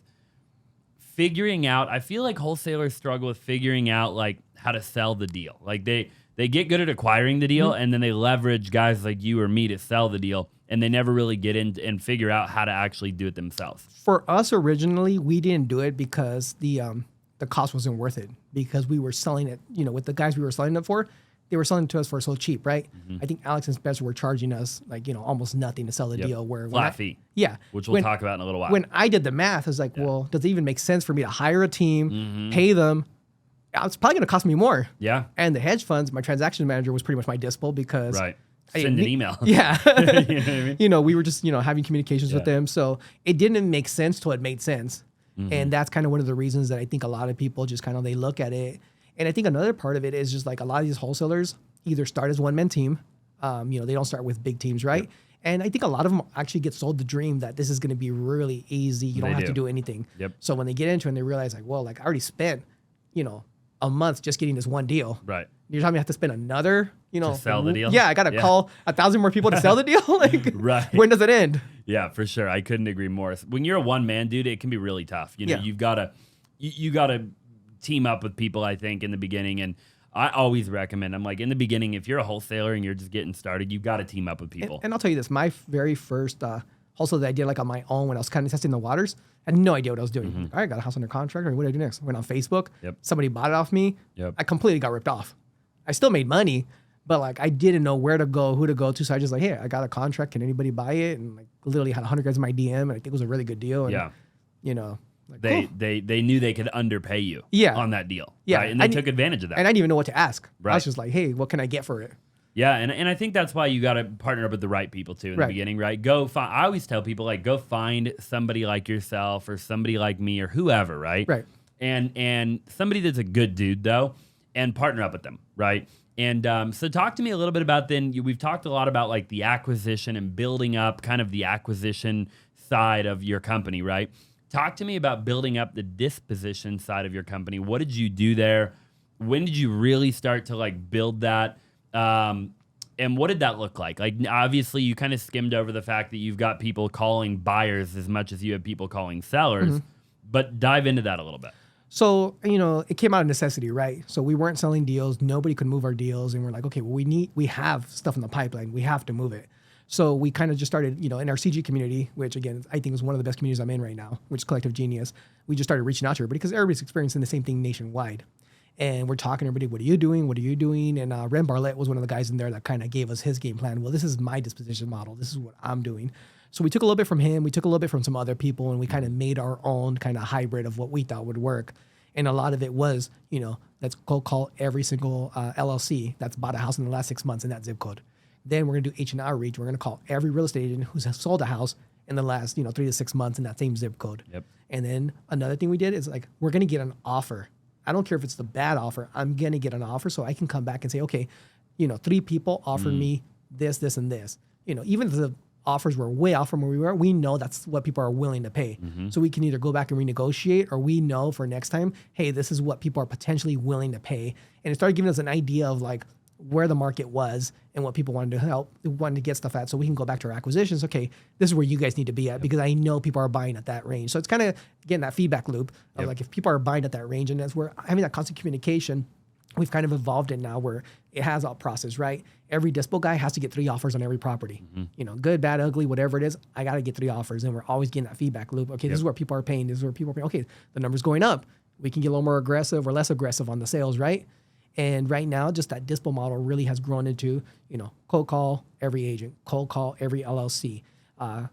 figuring out, I feel like wholesalers struggle with figuring out like how to sell the deal. Like they get good at acquiring the deal and then they leverage guys like you or me to sell the deal, and they never really get in and figure out how to actually do it themselves. For us originally, we didn't do it because the cost wasn't worth it, because we were selling it, you know, with the guys we were selling it for, they were selling it to us for so cheap, right? I think Alex and Spencer were charging us like, you know, almost nothing to sell the deal. Where flat fee. Yeah. Which we'll talk about in a little while. When I did the math, I was like, well, does it even make sense for me to hire a team, pay them? It's probably going to cost me more. Yeah. And the hedge funds, my transaction manager was pretty much my dispo because send an email. Yeah. You know what I mean? You know, we were just, you know, having communications with them. So it didn't make sense till it made sense. And that's kind of one of the reasons that I think a lot of people just kind of, they look at it. And I think another part of it is just like a lot of these wholesalers either start as one-man team. You know, they don't start with big teams, right? And I think a lot of them actually get sold the dream that this is going to be really easy. You don't have to do anything. So when they get into it and they realize like, well, like I already spent, you know, a month just getting this one deal. Right. You're telling me I have to spend another, you know, to sell the deal? Yeah, I got to call 1,000 more people to sell the deal. Like, when does it end? Yeah, for sure. I couldn't agree more. When you're a one-man dude, it can be really tough. You know, you've got to you got to team up with people, I think, in the beginning. And I always recommend, I'm like, in the beginning, if you're a wholesaler and you're just getting started, you've got to team up with people. And I'll tell you this, my very first wholesale that I did like on my own when I was kind of testing the waters, I had no idea what I was doing. Like, all right, I got a house under contract. Or what do I do next? I went on Facebook. Yep. Somebody bought it off me. Yep. I completely got ripped off. I still made money, but like I didn't know where to go, who to go to. So I just like, hey, I got a contract. Can anybody buy it? And like literally had 100 guys in my DM, and I think it was a really good deal. And, you know, like, they knew they could underpay you on that deal. Yeah. Right? And they took advantage of that. And I didn't even know what to ask. Right. I was just like, hey, what can I get for it? Yeah, and I think that's why you got to partner up with the right people too in the beginning, right? I always tell people like go find somebody like yourself or somebody like me or whoever, right? Right. And somebody that's a good dude though, and partner up with them, right? And so talk to me a little bit about we've talked a lot about like the acquisition and building up kind of the acquisition side of your company, right? Talk to me about building up the disposition side of your company. What did you do there? When did you really start to like build that? And what did that look like? Like, obviously, you kind of skimmed over the fact that you've got people calling buyers as much as you have people calling sellers, but dive into that a little bit. So, you know, it came out of necessity, right? So we weren't selling deals. Nobody could move our deals. And we're like, okay, well, we have stuff in the pipeline. We have to move it. So we kind of just started, you know, in our CG community, which again, I think is one of the best communities I'm in right now, which is Collective Genius. We just started reaching out to everybody because everybody's experiencing the same thing nationwide. And we're talking to everybody, what are you doing? What are you doing? And Ren Barlett was one of the guys in there that kind of gave us his game plan. Well, this is my disposition model. This is what I'm doing. So we took a little bit from him. We took a little bit from some other people, and we kind of made our own kind of hybrid of what we thought would work. And a lot of it was, you know, let's go call every single LLC that's bought a house in the last 6 months in that zip code. Then we're going to do H&R outreach. We're going to call every real estate agent who's sold a house in the last, 3 to 6 months in that same zip code. Yep. And then another thing we did is like, we're going to get an offer. I don't care if it's the bad offer. I'm going to get an offer so I can come back and say, okay, 3 people offered me this, this, and this. Even if the offers were way off from where we were, we know that's what people are willing to pay. So we can either go back and renegotiate, or we know for next time, hey, this is what people are potentially willing to pay. And it started giving us an idea of like where the market was and what people wanted to get stuff at. So we can go back to our acquisitions. Okay, this is where you guys need to be at because I know people are buying at that range. So it's kind of getting that feedback loop of like if people are buying at that range, and that's where having that constant communication, we've kind of evolved it now where it has a process, right? Every dispo guy has to get 3 offers on every property. Good, bad, ugly, whatever it is, I got to get 3 offers. And we're always getting that feedback loop. Okay, this is where people are paying. This is where people are paying. Okay, the number's going up. We can get a little more aggressive or less aggressive on the sales, right? And right now, just that dispo model really has grown into, cold call every agent, cold call every LLC,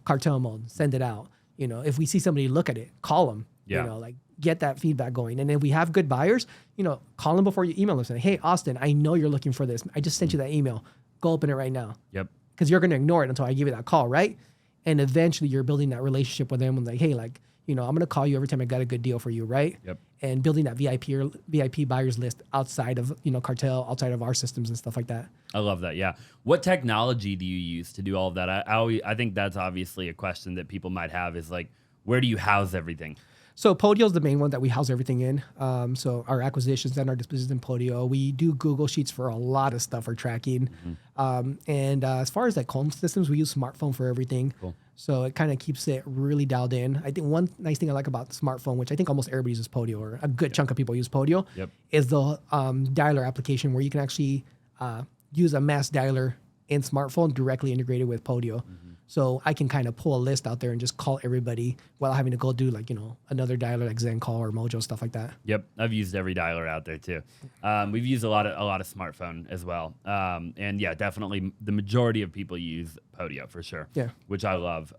cartel mode, send it out. If we see somebody look at it, call them, get that feedback going. And if we have good buyers, call them before you email them saying, hey, Austin, I know you're looking for this. I just sent you that email. Go open it right now. Yep. Because you're going to ignore it until I give you that call, right? And eventually you're building that relationship with them and like, hey, I'm going to call you every time I got a good deal for you, right? Yep. And building that VIP buyers list outside of, cartel, outside of our systems and stuff like that. I love that. Yeah. What technology do you use to do all of that? I think that's obviously a question that people might have is like, where do you house everything? So Podio is the main one that we house everything in. So our acquisitions and our dispositions in Podio. We do Google Sheets for a lot of stuff for tracking. And as far as like home systems, we use smartphone for everything. Cool. So it kind of keeps it really dialed in. I think one nice thing I like about smartphone, which I think almost everybody uses Podio, or a good chunk of people use Podio, is the dialer application where you can actually use a mass dialer in smartphone directly integrated with Podio. So I can kind of pull a list out there and just call everybody without having to go do another dialer like ZenCall or Mojo, stuff like that. Yep, I've used every dialer out there too. We've used a lot of smartphone as well. And yeah, definitely the majority of people use Podio for sure. Yeah, which I love.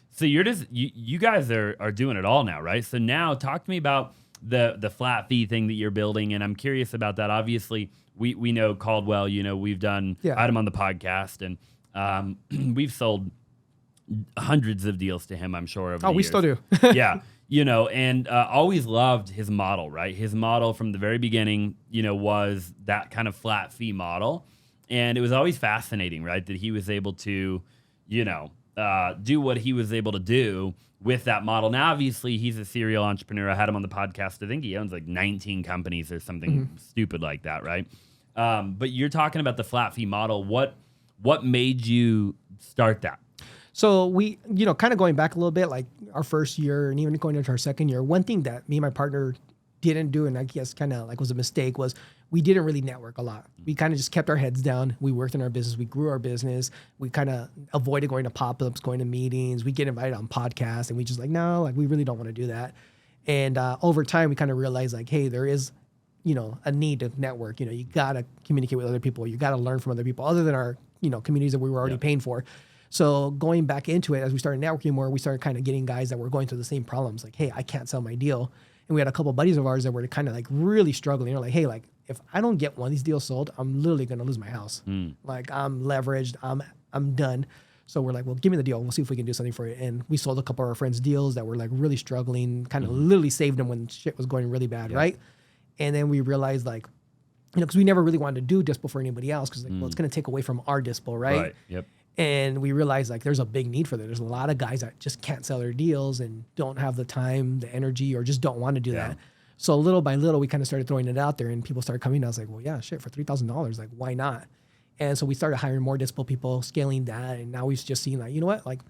So you guys are doing it all now, right? So now talk to me about the flat fee thing that you're building, and I'm curious about that. Obviously, we know Caldwell. We've done item on the podcast, and we've sold hundreds of deals to him, I'm sure. We still do. Yeah. And always loved his model, right? His model from the very beginning, was that kind of flat fee model. And it was always fascinating, right? That he was able to, do what he was able to do with that model. Now, obviously, he's a serial entrepreneur. I had him on the podcast. I think he owns like 19 companies or something stupid like that, right? But you're talking about the flat fee model. What made you start that? So we, kind of going back a little bit, like our first year and even going into our second year, one thing that me and my partner didn't do, and I guess kind of like was a mistake, was we didn't really network a lot. We kind of just kept our heads down. We worked in our business. We grew our business. We kind of avoided going to pop-ups, going to meetings. We get invited on podcasts, and we just like, no, like we really don't want to do that. And over time, we kind of realized like, hey, there is, a need to network. You got to communicate with other people. You got to learn from other people other than our, communities that we were already paying for. So going back into it, as we started networking more, we started kind of getting guys that were going through the same problems. Like, hey, I can't sell my deal. And we had a couple of buddies of ours that were kind of like really struggling. They're like, hey, like if I don't get one of these deals sold, I'm literally going to lose my house. Like I'm leveraged. I'm done. So we're like, well, give me the deal. We'll see if we can do something for it. And we sold a couple of our friends deals that were like really struggling, kind of literally saved them when shit was going really bad, right? And then we realized like, because we never really wanted to do dispo for anybody else because like, well, it's going to take away from our dispo, right? Right. Yep. And we realized like there's a big need for that. There's a lot of guys that just can't sell their deals and don't have the time, the energy, or just don't want to do that. So little by little, we kind of started throwing it out there and people started coming to us like, well, yeah, shit, for $3,000, like why not? And so we started hiring more dispo people, scaling that. And now we've just seen like, you know what, like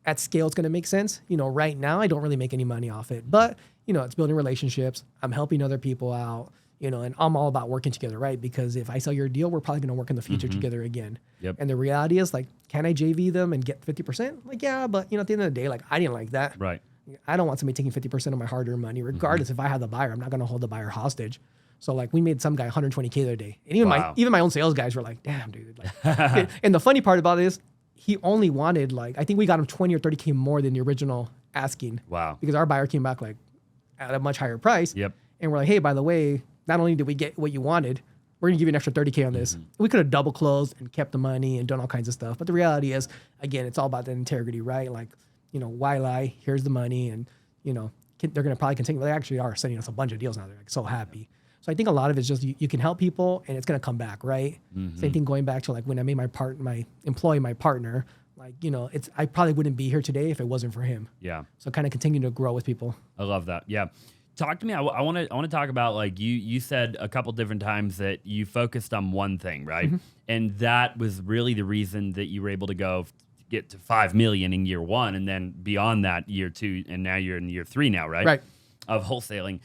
at scale, it's going to make sense. Right now I don't really make any money off it, but it's building relationships. I'm helping other people out. And I'm all about working together, right? Because if I sell your deal, we're probably going to work in the future together again. Yep. And the reality is, like, can I JV them and get 50%? Like, yeah, but, at the end of the day, like, I didn't like that. Right. I don't want somebody taking 50% of my hard-earned money, regardless if I have the buyer. I'm not going to hold the buyer hostage. So, like, we made some guy $120K the other day. And even my own sales guys were like, damn, dude. Like, and the funny part about it is he only wanted, like, I think we got him 20 or 30K more than the original asking. Wow. Because our buyer came back, like, at a much higher price. Yep. And we're like, hey, by the way, not only did we get what you wanted, we're going to give you an extra 30K on this. We could have double closed and kept the money and done all kinds of stuff. But the reality is, again, it's all about the integrity, right? Like, why lie? Here's the money. And, they're going to probably continue. They actually are sending us a bunch of deals now. They're like so happy. So I think a lot of it's just you can help people and it's going to come back, right? Same thing going back to like when I made my employee my partner. Like, I probably wouldn't be here today if it wasn't for him. Yeah. So kind of continue to grow with people. I love that. Yeah. Talk to me. I want to talk about like you said a couple different times that you focused on one thing, right? And that was really the reason that you were able to get to 5 million in year one, and then beyond that year two, and now you're in year three now, right? Right. Of wholesaling.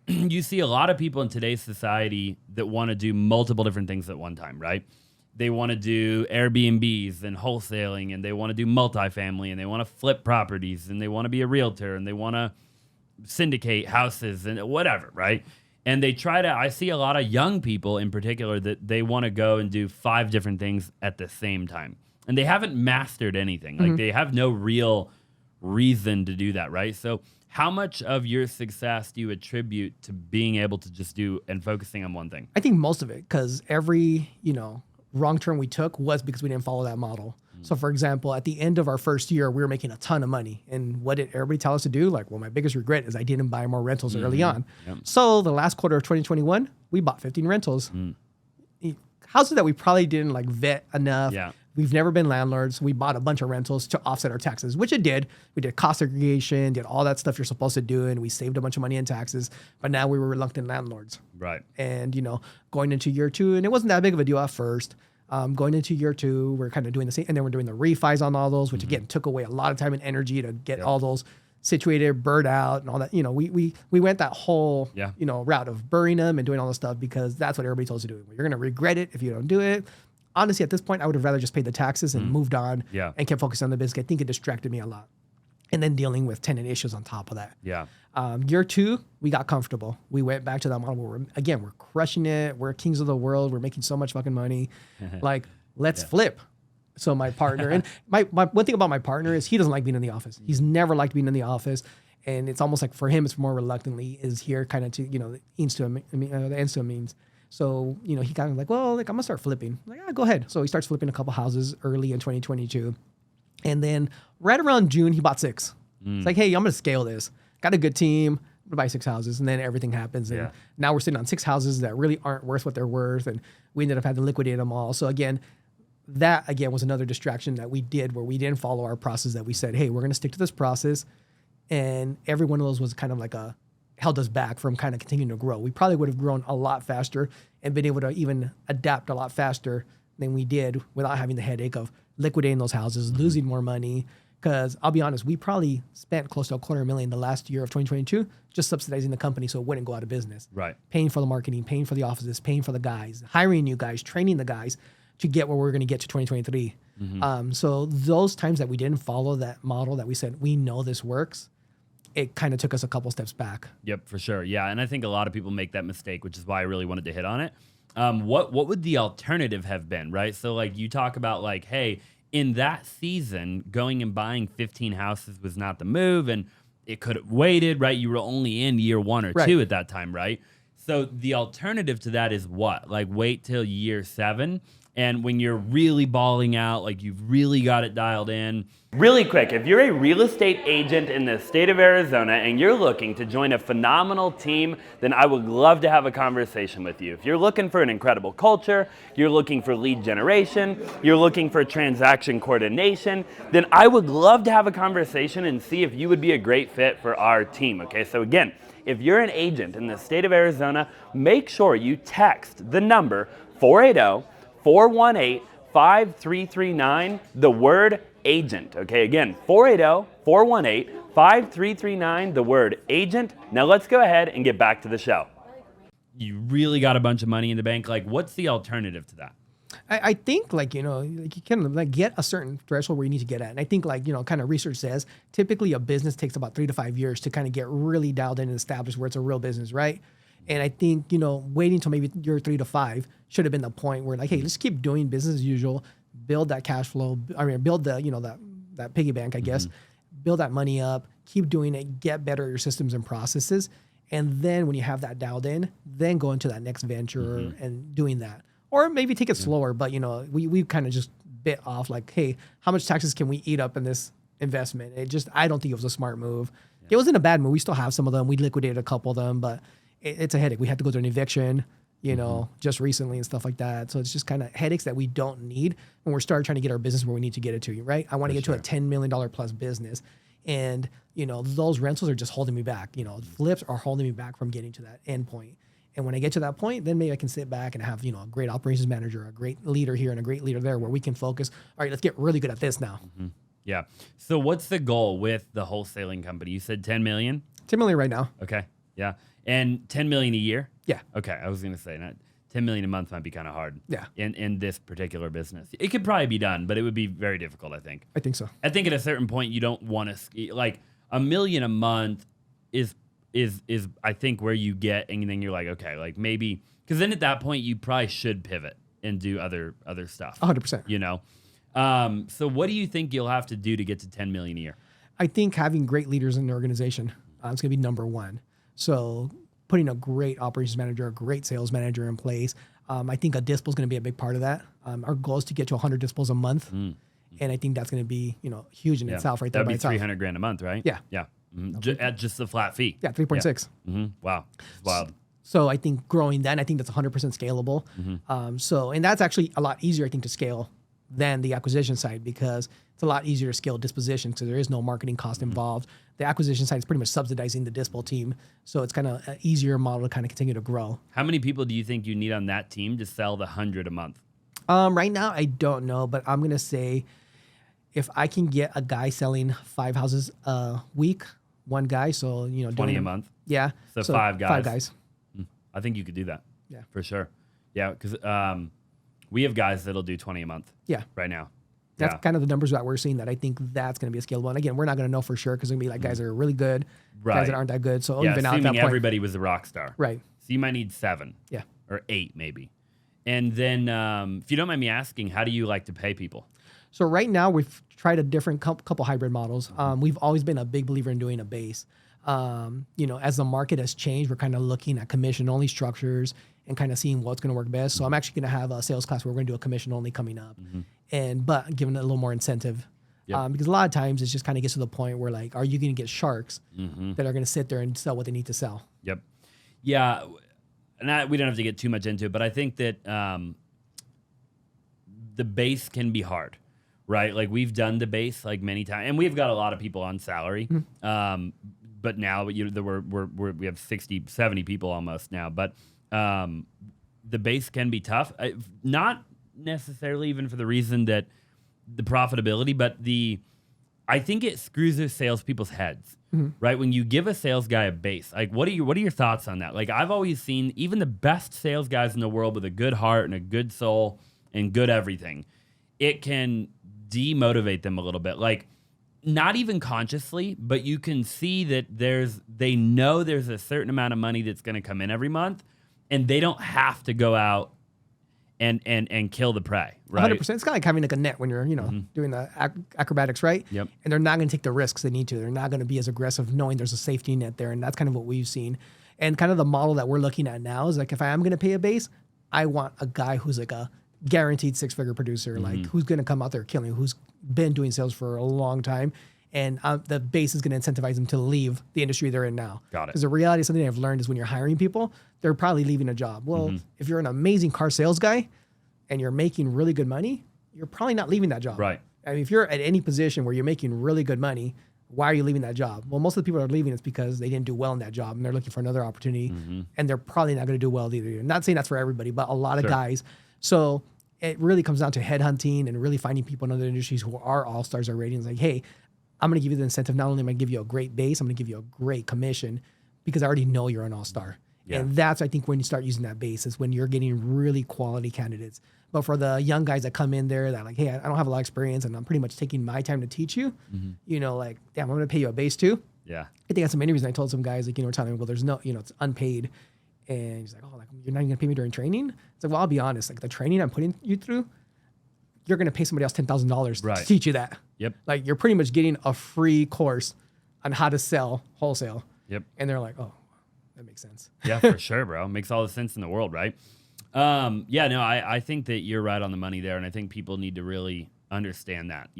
You see a lot of people in today's society that want to do multiple different things at one time, right? They want to do Airbnbs and wholesaling, and they want to do multifamily, and they want to flip properties, and they want to be a realtor, and they want to syndicate houses and whatever, right? And I see a lot of young people in particular that they want to go and do 5 different things at the same time. And they haven't mastered anything. Like they have no real reason to do that, right? So how much of your success do you attribute to being able to just do and focusing on one thing? I think most of it, because every, wrong turn we took was because we didn't follow that model. So for example, at the end of our first year, we were making a ton of money. And what did everybody tell us to do? Like, well, my biggest regret is I didn't buy more rentals early on. Yep. So the last quarter of 2021, we bought 15 rentals. Houses that we probably didn't like vet enough. Yeah. We've never been landlords. We bought a bunch of rentals to offset our taxes, which it did. We did cost segregation, did all that stuff you're supposed to do, and we saved a bunch of money in taxes. But now we were reluctant landlords. Right. And, going into year 2, and it wasn't that big of a deal at first. Going into year 2, we're kind of doing the same, and then we're doing the refis on all those, which again took away a lot of time and energy to get all those situated, bird out, and all that. We went that whole route of burying them and doing all this stuff because that's what everybody told us to do. You're gonna regret it if you don't do it. Honestly, at this point, I would have rather just paid the taxes and moved on and kept focusing on the business. I think it distracted me a lot. And then dealing with tenant issues on top of that. Yeah. Year 2, we got comfortable. We went back to that model where we're crushing it. We're kings of the world. We're making so much fucking money. Like, let's flip. So my partner, and my one thing about my partner is he doesn't like being in the office. He's never liked being in the office. And it's almost like for him, it's more reluctantly is here kind of to, the ends to a means. So, he kind of like, well, like I'm gonna start flipping. I'm like, go ahead. So he starts flipping a couple houses early in 2022. And then right around June, he bought 6. It's like, hey, I'm gonna scale this. Got a good team. I'm gonna buy 6 houses, and then everything happens. And now we're sitting on 6 houses that really aren't worth what they're worth, and we ended up having to liquidate them all. So that was another distraction that we did where we didn't follow our process. That we said, hey, we're gonna stick to this process, and every one of those was kind of like held us back from kind of continuing to grow. We probably would have grown a lot faster and been able to even adapt a lot faster than we did without having the headache of liquidating those houses, losing more money, Because I'll be honest, we probably spent close to $250,000 the last year of 2022 just subsidizing the company so it wouldn't go out of business. Right. Paying for the marketing, paying for the offices, paying for the guys, hiring new guys, training the guys to get where we're going to get to 2023. So those times that we didn't follow that model that we said, we know this works, it kind of took us a couple steps back. Yep, for sure. Yeah, and I think a lot of people make that mistake, which is why I really wanted to hit on it. What would the alternative have been, right? So like you talk about like, hey, in that season, going and buying 15 houses was not the move, and it could have waited, right? You were only in year 1 or 2 at that time, right? So the alternative to that is what? Like wait till year 7. And when you're really balling out, like you've really got it dialed in. Really quick, if you're a real estate agent in the state of Arizona and you're looking to join a phenomenal team, then I would love to have a conversation with you. If you're looking for an incredible culture, you're looking for lead generation, you're looking for transaction coordination, then I would love to have a conversation and see if you would be a great fit for our team, okay? So again, if you're an agent in the state of Arizona, make sure you text the number 480-418-5339, the word agent. Okay, again, 480-418-5339, the word agent. Now let's go ahead and get back to the show. You really got a bunch of money in the bank. Like, what's the alternative to that? I think like you can like get a certain threshold where you need to get at. And I think like, kind of research says typically a business takes about 3 to 5 years to kind of get really dialed in and established where it's a real business, right? And I think, waiting till maybe year 3 to 5 should have been the point where like, hey, let's keep doing business as usual, build that cash flow. Build the, that piggy bank, I guess, build that money up, keep doing it, get better at your systems and processes. And then when you have that dialed in, then go into that next venture and doing that. Or maybe take it slower, but we kind of just bit off like, hey, how much taxes can we eat up in this investment? I don't think it was a smart move. Yeah. It wasn't a bad move. We still have some of them. We liquidated a couple of them, but it's a headache. We had to go through an eviction, just recently and stuff like that. So it's just kind of headaches that we don't need when we're starting trying to get our business where we need to get it to, right? I want to get to a $10 million plus business. And, those rentals are just holding me back. Flips are holding me back from getting to that end point. And when I get to that point, then maybe I can sit back and have, a great operations manager, a great leader here and a great leader there where we can focus. All right, let's get really good at this now. Yeah. So what's the goal with the wholesaling company? You said 10 million? 10 million right now. Okay. Yeah. And 10 million a year? Yeah. Okay. I was going to say 10 million a month might be kind of hard. Yeah. In this particular business. It could probably be done, but it would be very difficult, I think. I think so. I think at a certain point you don't want to like $1 million a month is I think where you get, and then you're like, okay, like maybe, because then at that point you probably should pivot and do other stuff. 100%. So what do you think you'll have to do to get to 10 million a year? I think having great leaders in the organization is going to be number one. So putting a great operations manager, a great sales manager in place. I think a dispo is going to be a big part of that. Our goal is to get to 100 dispos a month. And I think that's going to be, huge in itself right there. That'd be $300,000 a month, right? Yeah. Yeah. At just the flat fee. Yeah, 3.6. Yeah. Wow. It's wild. So I think growing that, I think that's 100% scalable. And that's actually a lot easier, I think, to scale than the acquisition side because it's a lot easier to scale disposition because there is no marketing cost involved. The acquisition side is pretty much subsidizing the dispo team. So it's kind of an easier model to kind of continue to grow. How many people do you think you need on that team to sell the 100 a month? Right now, I don't know, but I'm going to say if I can get a guy selling 5 houses a week, one guy, so 20 a month. Yeah. So 5 guys. 5 guys. I think you could do that. Yeah. For sure. Yeah, because we have guys that'll do 20 a month. Yeah. Right now. That's kind of the numbers that we're seeing that I think that's going to be a scalable. And again, we're not going to know for sure because it's going to be like guys that are really good, guys that aren't that good. So even out at that point, everybody was a rock star. Right. So you might need 7. Yeah. Or 8 maybe. And then if you don't mind me asking, how do you like to pay people? So right now we've tried a different couple hybrid models. We've always been a big believer in doing a base. As the market has changed, we're kind of looking at commission-only structures and kind of seeing what's going to work best. So I'm actually going to have a sales class where we're going to do a commission-only coming up, but giving it a little more incentive. Because a lot of times it just kind of gets to the point where like, are you going to get sharks that are going to sit there and sell what they need to sell? Yep. Yeah. And we don't have to get too much into it, but I think that the base can be hard. Right, like we've done the base like many times, and we've got a lot of people on salary. But now we have 60, 70 people almost now. But the base can be tough, not necessarily even for the reason that the profitability, but I think it screws their salespeople's heads, right? When you give a sales guy a base, like what are your thoughts on that? Like I've always seen even the best sales guys in the world with a good heart and a good soul and good everything, it can demotivate them a little bit. Like not even consciously, but you can see that they know there's a certain amount of money that's going to come in every month, and they don't have to go out and kill the prey, right? 100%. It's kind of like having like a net when you're, doing the acrobatics, right? Yep. And they're not going to take the risks they need to. They're not going to be as aggressive knowing there's a safety net there. And that's kind of what we've seen. And kind of the model that we're looking at now is like, if I am going to pay a base, I want a guy who's like a guaranteed 6-figure producer, like who's going to come out there killing, who's been doing sales for a long time. And the base is going to incentivize them to leave the industry they're in now. Got it. Because the reality is something I've learned is when you're hiring people, they're probably leaving a job. Well, if you're an amazing car sales guy and you're making really good money, you're probably not leaving that job. Right. I mean, if you're at any position where you're making really good money, why are you leaving that job? Well, most of the people are leaving it's because they didn't do well in that job and they're looking for another opportunity, and they're probably not going to do well either. I'm not saying that's for everybody, but a lot of guys. So it really comes down to headhunting and really finding people in other industries who are all-stars already. And it's like, hey, I'm going to give you the incentive. Not only am I going to give you a great base, I'm going to give you a great commission because I already know you're an all-star. Yeah. And that's, I think, when you start using that base is when you're getting really quality candidates. But for the young guys that come in there that like, hey, I don't have a lot of experience and I'm pretty much taking my time to teach you, like, damn, I'm going to pay you a base too. Yeah. I think I had some interviews and I told some guys, like, we're telling them, well, there's no, it's unpaid. And he's like, oh, like, you're not even going to pay me during training? It's like, well, I'll be honest. Like, the training I'm putting you through, you're going to pay somebody else $10,000 to teach you that. Yep. Like, you're pretty much getting a free course on how to sell wholesale. Yep. And they're like, oh, that makes sense. Yeah, for sure, bro. Makes all the sense in the world, right? I think that you're right on the money there, and I think people need to really understand that,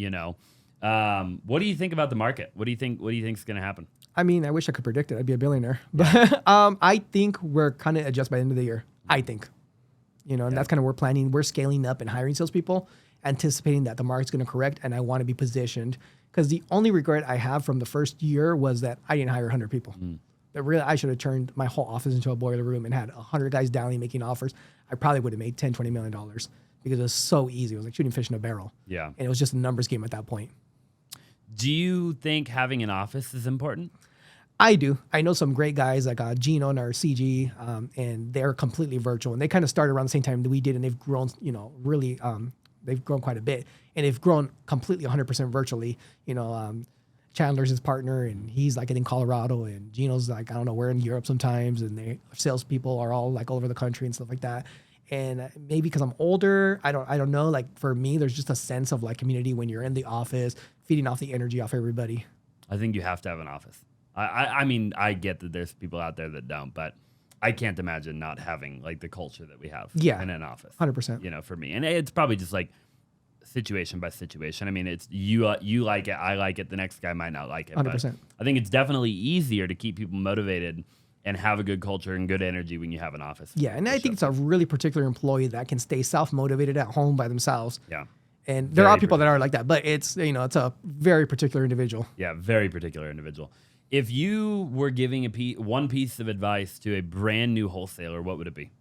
What do you think about the market? What do you think is going to happen? I mean, I wish I could predict it. I'd be a billionaire. But I think we're kind of adjust by the end of the year. I think. And that's kind of we're planning. We're scaling up and hiring salespeople, anticipating that the market's going to correct, and I want to be positioned. Because the only regret I have from the first year was that I didn't hire 100 people. That really, I should have turned my whole office into a boiler room and had 100 guys dialing making offers. I probably would have made $10, $20 million because it was so easy. It was like shooting fish in a barrel. Yeah. And it was just a numbers game at that point. Do you think having an office is important? I do. I know some great guys like Gino and our CG, and they're completely virtual. And they kind of started around the same time that we did, and they've grown, really, they've grown quite a bit. And they've grown completely 100% virtually. Chandler's his partner, and he's like in Colorado, and Gino's like, I don't know, we're in Europe sometimes, and their salespeople are all like all over the country and stuff like that. And maybe because I'm older, I don't know. Like for me, there's just a sense of like community when you're in the office, feeding off the energy off everybody. I think you have to have an office. I mean, I get that there's people out there that don't, but I can't imagine not having like the culture that we have in an office. 100%. For me. And it's probably just like situation by situation. I mean, it's you like it, I like it, the next guy might not like it. 100%. But I think it's definitely easier to keep people motivated and have a good culture and good energy when you have an office. Yeah, and I think it's a really particular employee that can stay self-motivated at home by themselves. Yeah. And there are people that are like that, but it's it's a very particular individual. Yeah, very particular individual. If you were giving one piece of advice to a brand new wholesaler, what would it be?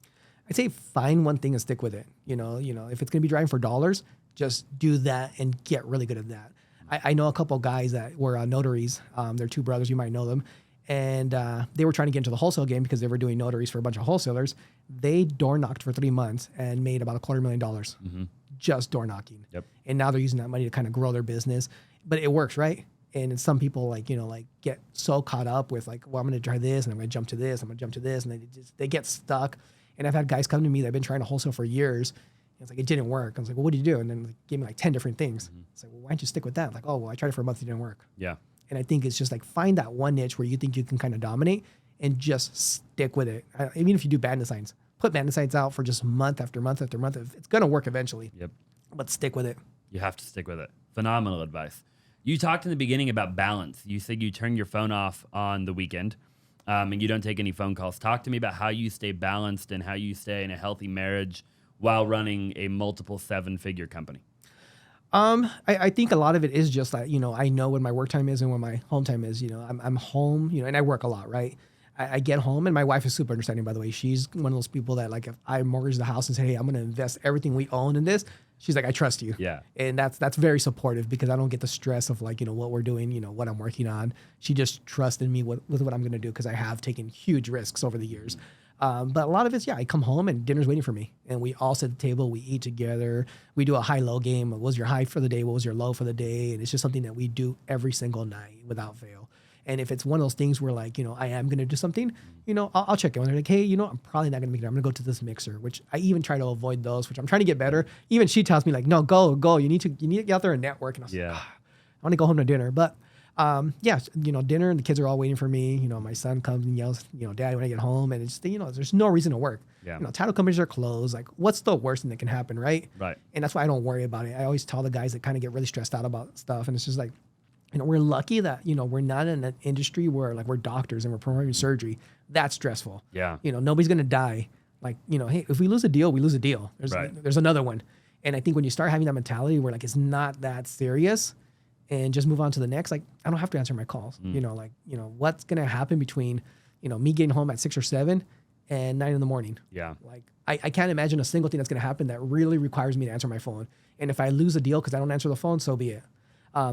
I'd say find one thing and stick with it. If it's going to be driving for dollars, just do that and get really good at that. I know a couple of guys that were notaries. They're two brothers. You might know them. And they were trying to get into the wholesale game because they were doing notaries for a bunch of wholesalers. They door knocked for 3 months and made about $250,000 just door knocking. Yep. And now they're using that money to kind of grow their business. But it works, right? And some people get so caught up with like, well, I'm going to try this and I'm going to jump to this. I'm going to jump to this. And they get stuck. And I've had guys come to me that have been trying to wholesale for years. And it's like, it didn't work. I was like, well, what do you do? And then gave me like 10 different things. It's like, well, why don't you stick with that? Like, oh, well, I tried it for a month. It didn't work. Yeah. And I think it's just like find that one niche where you think you can kind of dominate and just stick with it. Even if you do bandit signs, put bandit signs out for just month after month after month. It's going to work eventually. Yep. But stick with it. You have to stick with it. Phenomenal advice. You talked in the beginning about balance. You said you turn your phone off on the weekend and you don't take any phone calls. Talk to me about how you stay balanced and how you stay in a healthy marriage while running a multiple 7-figure company. I think a lot of it is just that, I know when my work time is and when my home time is. I'm home, and I work a lot, right? I get home, and my wife is super understanding, by the way. She's one of those people that, like, if I mortgage the house and say, hey, I'm going to invest everything we own in this, She's like, I trust you. Yeah. And that's very supportive because I don't get the stress of like, what we're doing, what I'm working on. She just trusted me with what I'm going to do because I have taken huge risks over the years. But a lot of it's, I come home and dinner's waiting for me. And we all sit at the table, we eat together. We do a high-low game. What was your high for the day? What was your low for the day? And it's just something that we do every single night without fail. And if it's one of those things where like, I am going to do something, I'll check in. When they're like, hey, I'm probably not going to make it. I'm going to go to this mixer, which I even try to avoid those, which I'm trying to get better. Even she tells me like, no, go. You need to get out there and network. And I was like, I want to go home to dinner. But dinner and the kids are all waiting for me. My son comes and yells, Daddy, when I get home. And it's, there's no reason to work. Yeah. Title companies are closed. Like, what's the worst thing that can happen, right? Right. And that's why I don't worry about it. I always tell the guys that kind of get really stressed out about stuff. And it's just like, we're lucky that, we're not in an industry where like we're doctors and we're performing surgery. That's stressful. Yeah. Nobody's going to die. Like, hey, if we lose a deal, we lose a deal. There's another one. And I think when you start having that mentality where like, it's not that serious and just move on to the next, like, I don't have to answer my calls. What's going to happen between, me getting home at 6 or 7 and 9 in the morning. Yeah. Like, I can't imagine a single thing that's going to happen that really requires me to answer my phone. And if I lose a deal because I don't answer the phone, so be it.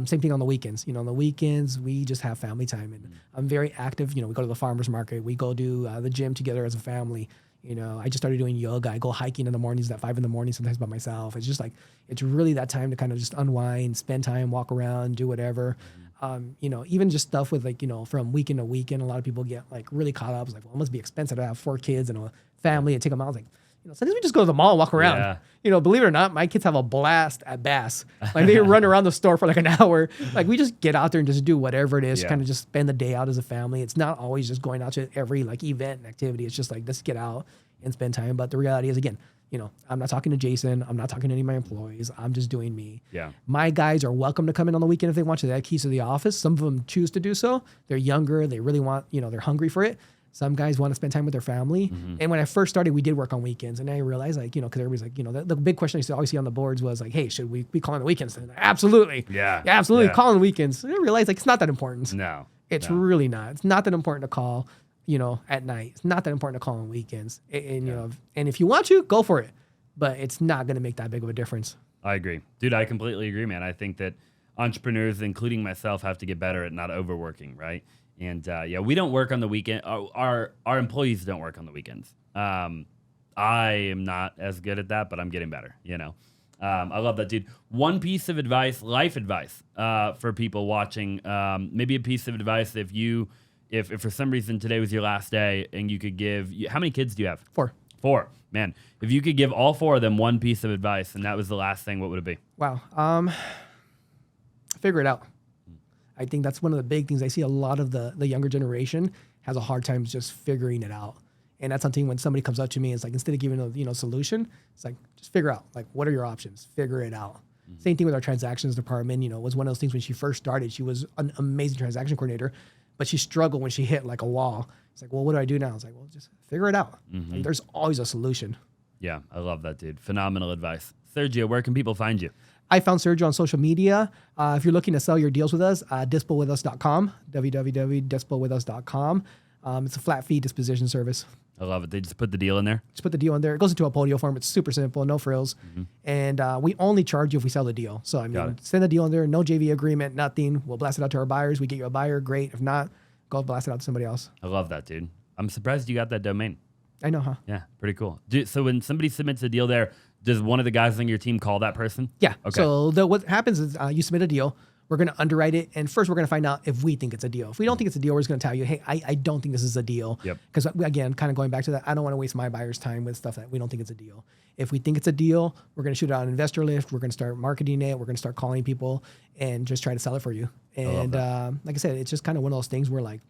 Same thing on the weekends. On the weekends, we just have family time. And I'm very active. We go to the farmer's market. We go do the gym together as a family. I just started doing yoga. I go hiking in the mornings at 5 in the morning, sometimes by myself. It's just like, it's really that time to kind of just unwind, spend time, walk around, do whatever. Even just stuff with like, from weekend to weekend, a lot of people get like really caught up. It's like, well, it must be expensive to have 4 kids and a family and take them out. I was like, sometimes we just go to the mall and walk around. Yeah. Believe it or not, my kids have a blast at Bass. Like they run around the store for like an hour. Like we just get out there and just do whatever it is, kind of just spend the day out as a family. It's not always just going out to every like event and activity. It's just like, let's get out and spend time. But the reality is, again, I'm not talking to Jason. I'm not talking to any of my employees. I'm just doing me. Yeah. My guys are welcome to come in on the weekend if they want to. They have keys to the office. Some of them choose to do so. They're younger. They really want, they're hungry for it. Some guys want to spend time with their family. Mm-hmm. And when I first started, we did work on weekends. And I realized like, because everybody's like, the big question I used to always see on the boards was like, hey, should we be calling the weekends? And absolutely. Yeah. Absolutely. Yeah. Calling the weekends. And I realized like, it's not that important. No. It's really not. It's not that important to call, at night. It's not that important to call on weekends. And and if you want to, go for it. But it's not going to make that big of a difference. I agree. Dude, I completely agree, man. I think that entrepreneurs, including myself, have to get better at not overworking, right? And we don't work on the weekend. Our employees don't work on the weekends. I am not as good at that, but I'm getting better, I love that, dude. One piece of advice, life advice, for people watching, maybe a piece of advice if for some reason today was your last day and you could give, how many kids do you have? 4. Man, if you could give all 4 of them one piece of advice and that was the last thing, what would it be? Wow. Figure it out. I think that's one of the big things. I see a lot of the younger generation has a hard time just figuring it out. And that's something when somebody comes up to me, it's like, instead of giving a solution, it's like, just figure out, like, what are your options? Figure it out. Mm-hmm. Same thing with our transactions department, was one of those things when she first started, she was an amazing transaction coordinator, but she struggled when she hit like a wall. It's like, well, what do I do now? It's like, well, just figure it out. Mm-hmm. Like, there's always a solution. Yeah, I love that, dude. Phenomenal advice. Sergio, where can people find you? I found Sergio on social media. If you're looking to sell your deals with us, dispowithus.com, www.dispowithus.com. It's a flat fee disposition service. I love it. They just put the deal in there? Just put the deal in there. It goes into a Podio form. It's super simple, no frills. Mm-hmm. And we only charge you if we sell the deal. So, send the deal in there, no JV agreement, nothing. We'll blast it out to our buyers. We get you a buyer, great. If not, go blast it out to somebody else. I love that, dude. I'm surprised you got that domain. I know, huh? Yeah, pretty cool. So when somebody submits a deal there, does one of the guys on your team call that person? Yeah. Okay. So what happens is you submit a deal. We're going to underwrite it. And first, we're going to find out if we think it's a deal. If we don't think it's a deal, we're just going to tell you, hey, I don't think this is a deal. Yep. Because, again, kind of going back to that, I don't want to waste my buyer's time with stuff that we don't think it's a deal. If we think it's a deal, we're going to shoot it out on Investor Lift. We're going to start marketing it. We're going to start calling people and just try to sell it for you. And like I said, it's just kind of one of those things where, like,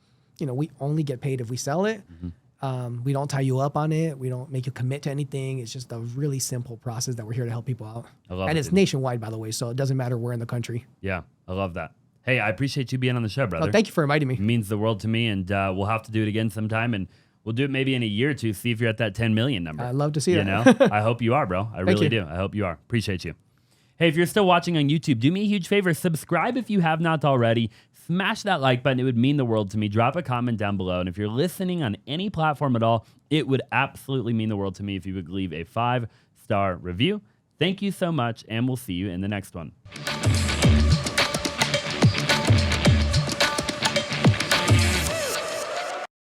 we only get paid if we sell it. Mm-hmm. We don't tie you up on it. We don't make you commit to anything. It's just a really simple process that we're here to help people out. And it's nationwide, by the way, so it doesn't matter where in the country. Yeah, I love that. Hey, I appreciate you being on the show, brother. Oh, thank you for inviting me. It means the world to me, and we'll have to do it again sometime, and we'll do it maybe in a year or two, see if you're at that 10 million number. I'd love to see that. I hope you are, bro. I really do. I hope you are. Appreciate you. Hey, if you're still watching on YouTube, do me a huge favor. Subscribe if you have not already. Smash that like button. It would mean the world to me. Drop a comment down below. And if you're listening on any platform at all, it would absolutely mean the world to me if you would leave a 5-star review. Thank you so much, and we'll see you in the next one.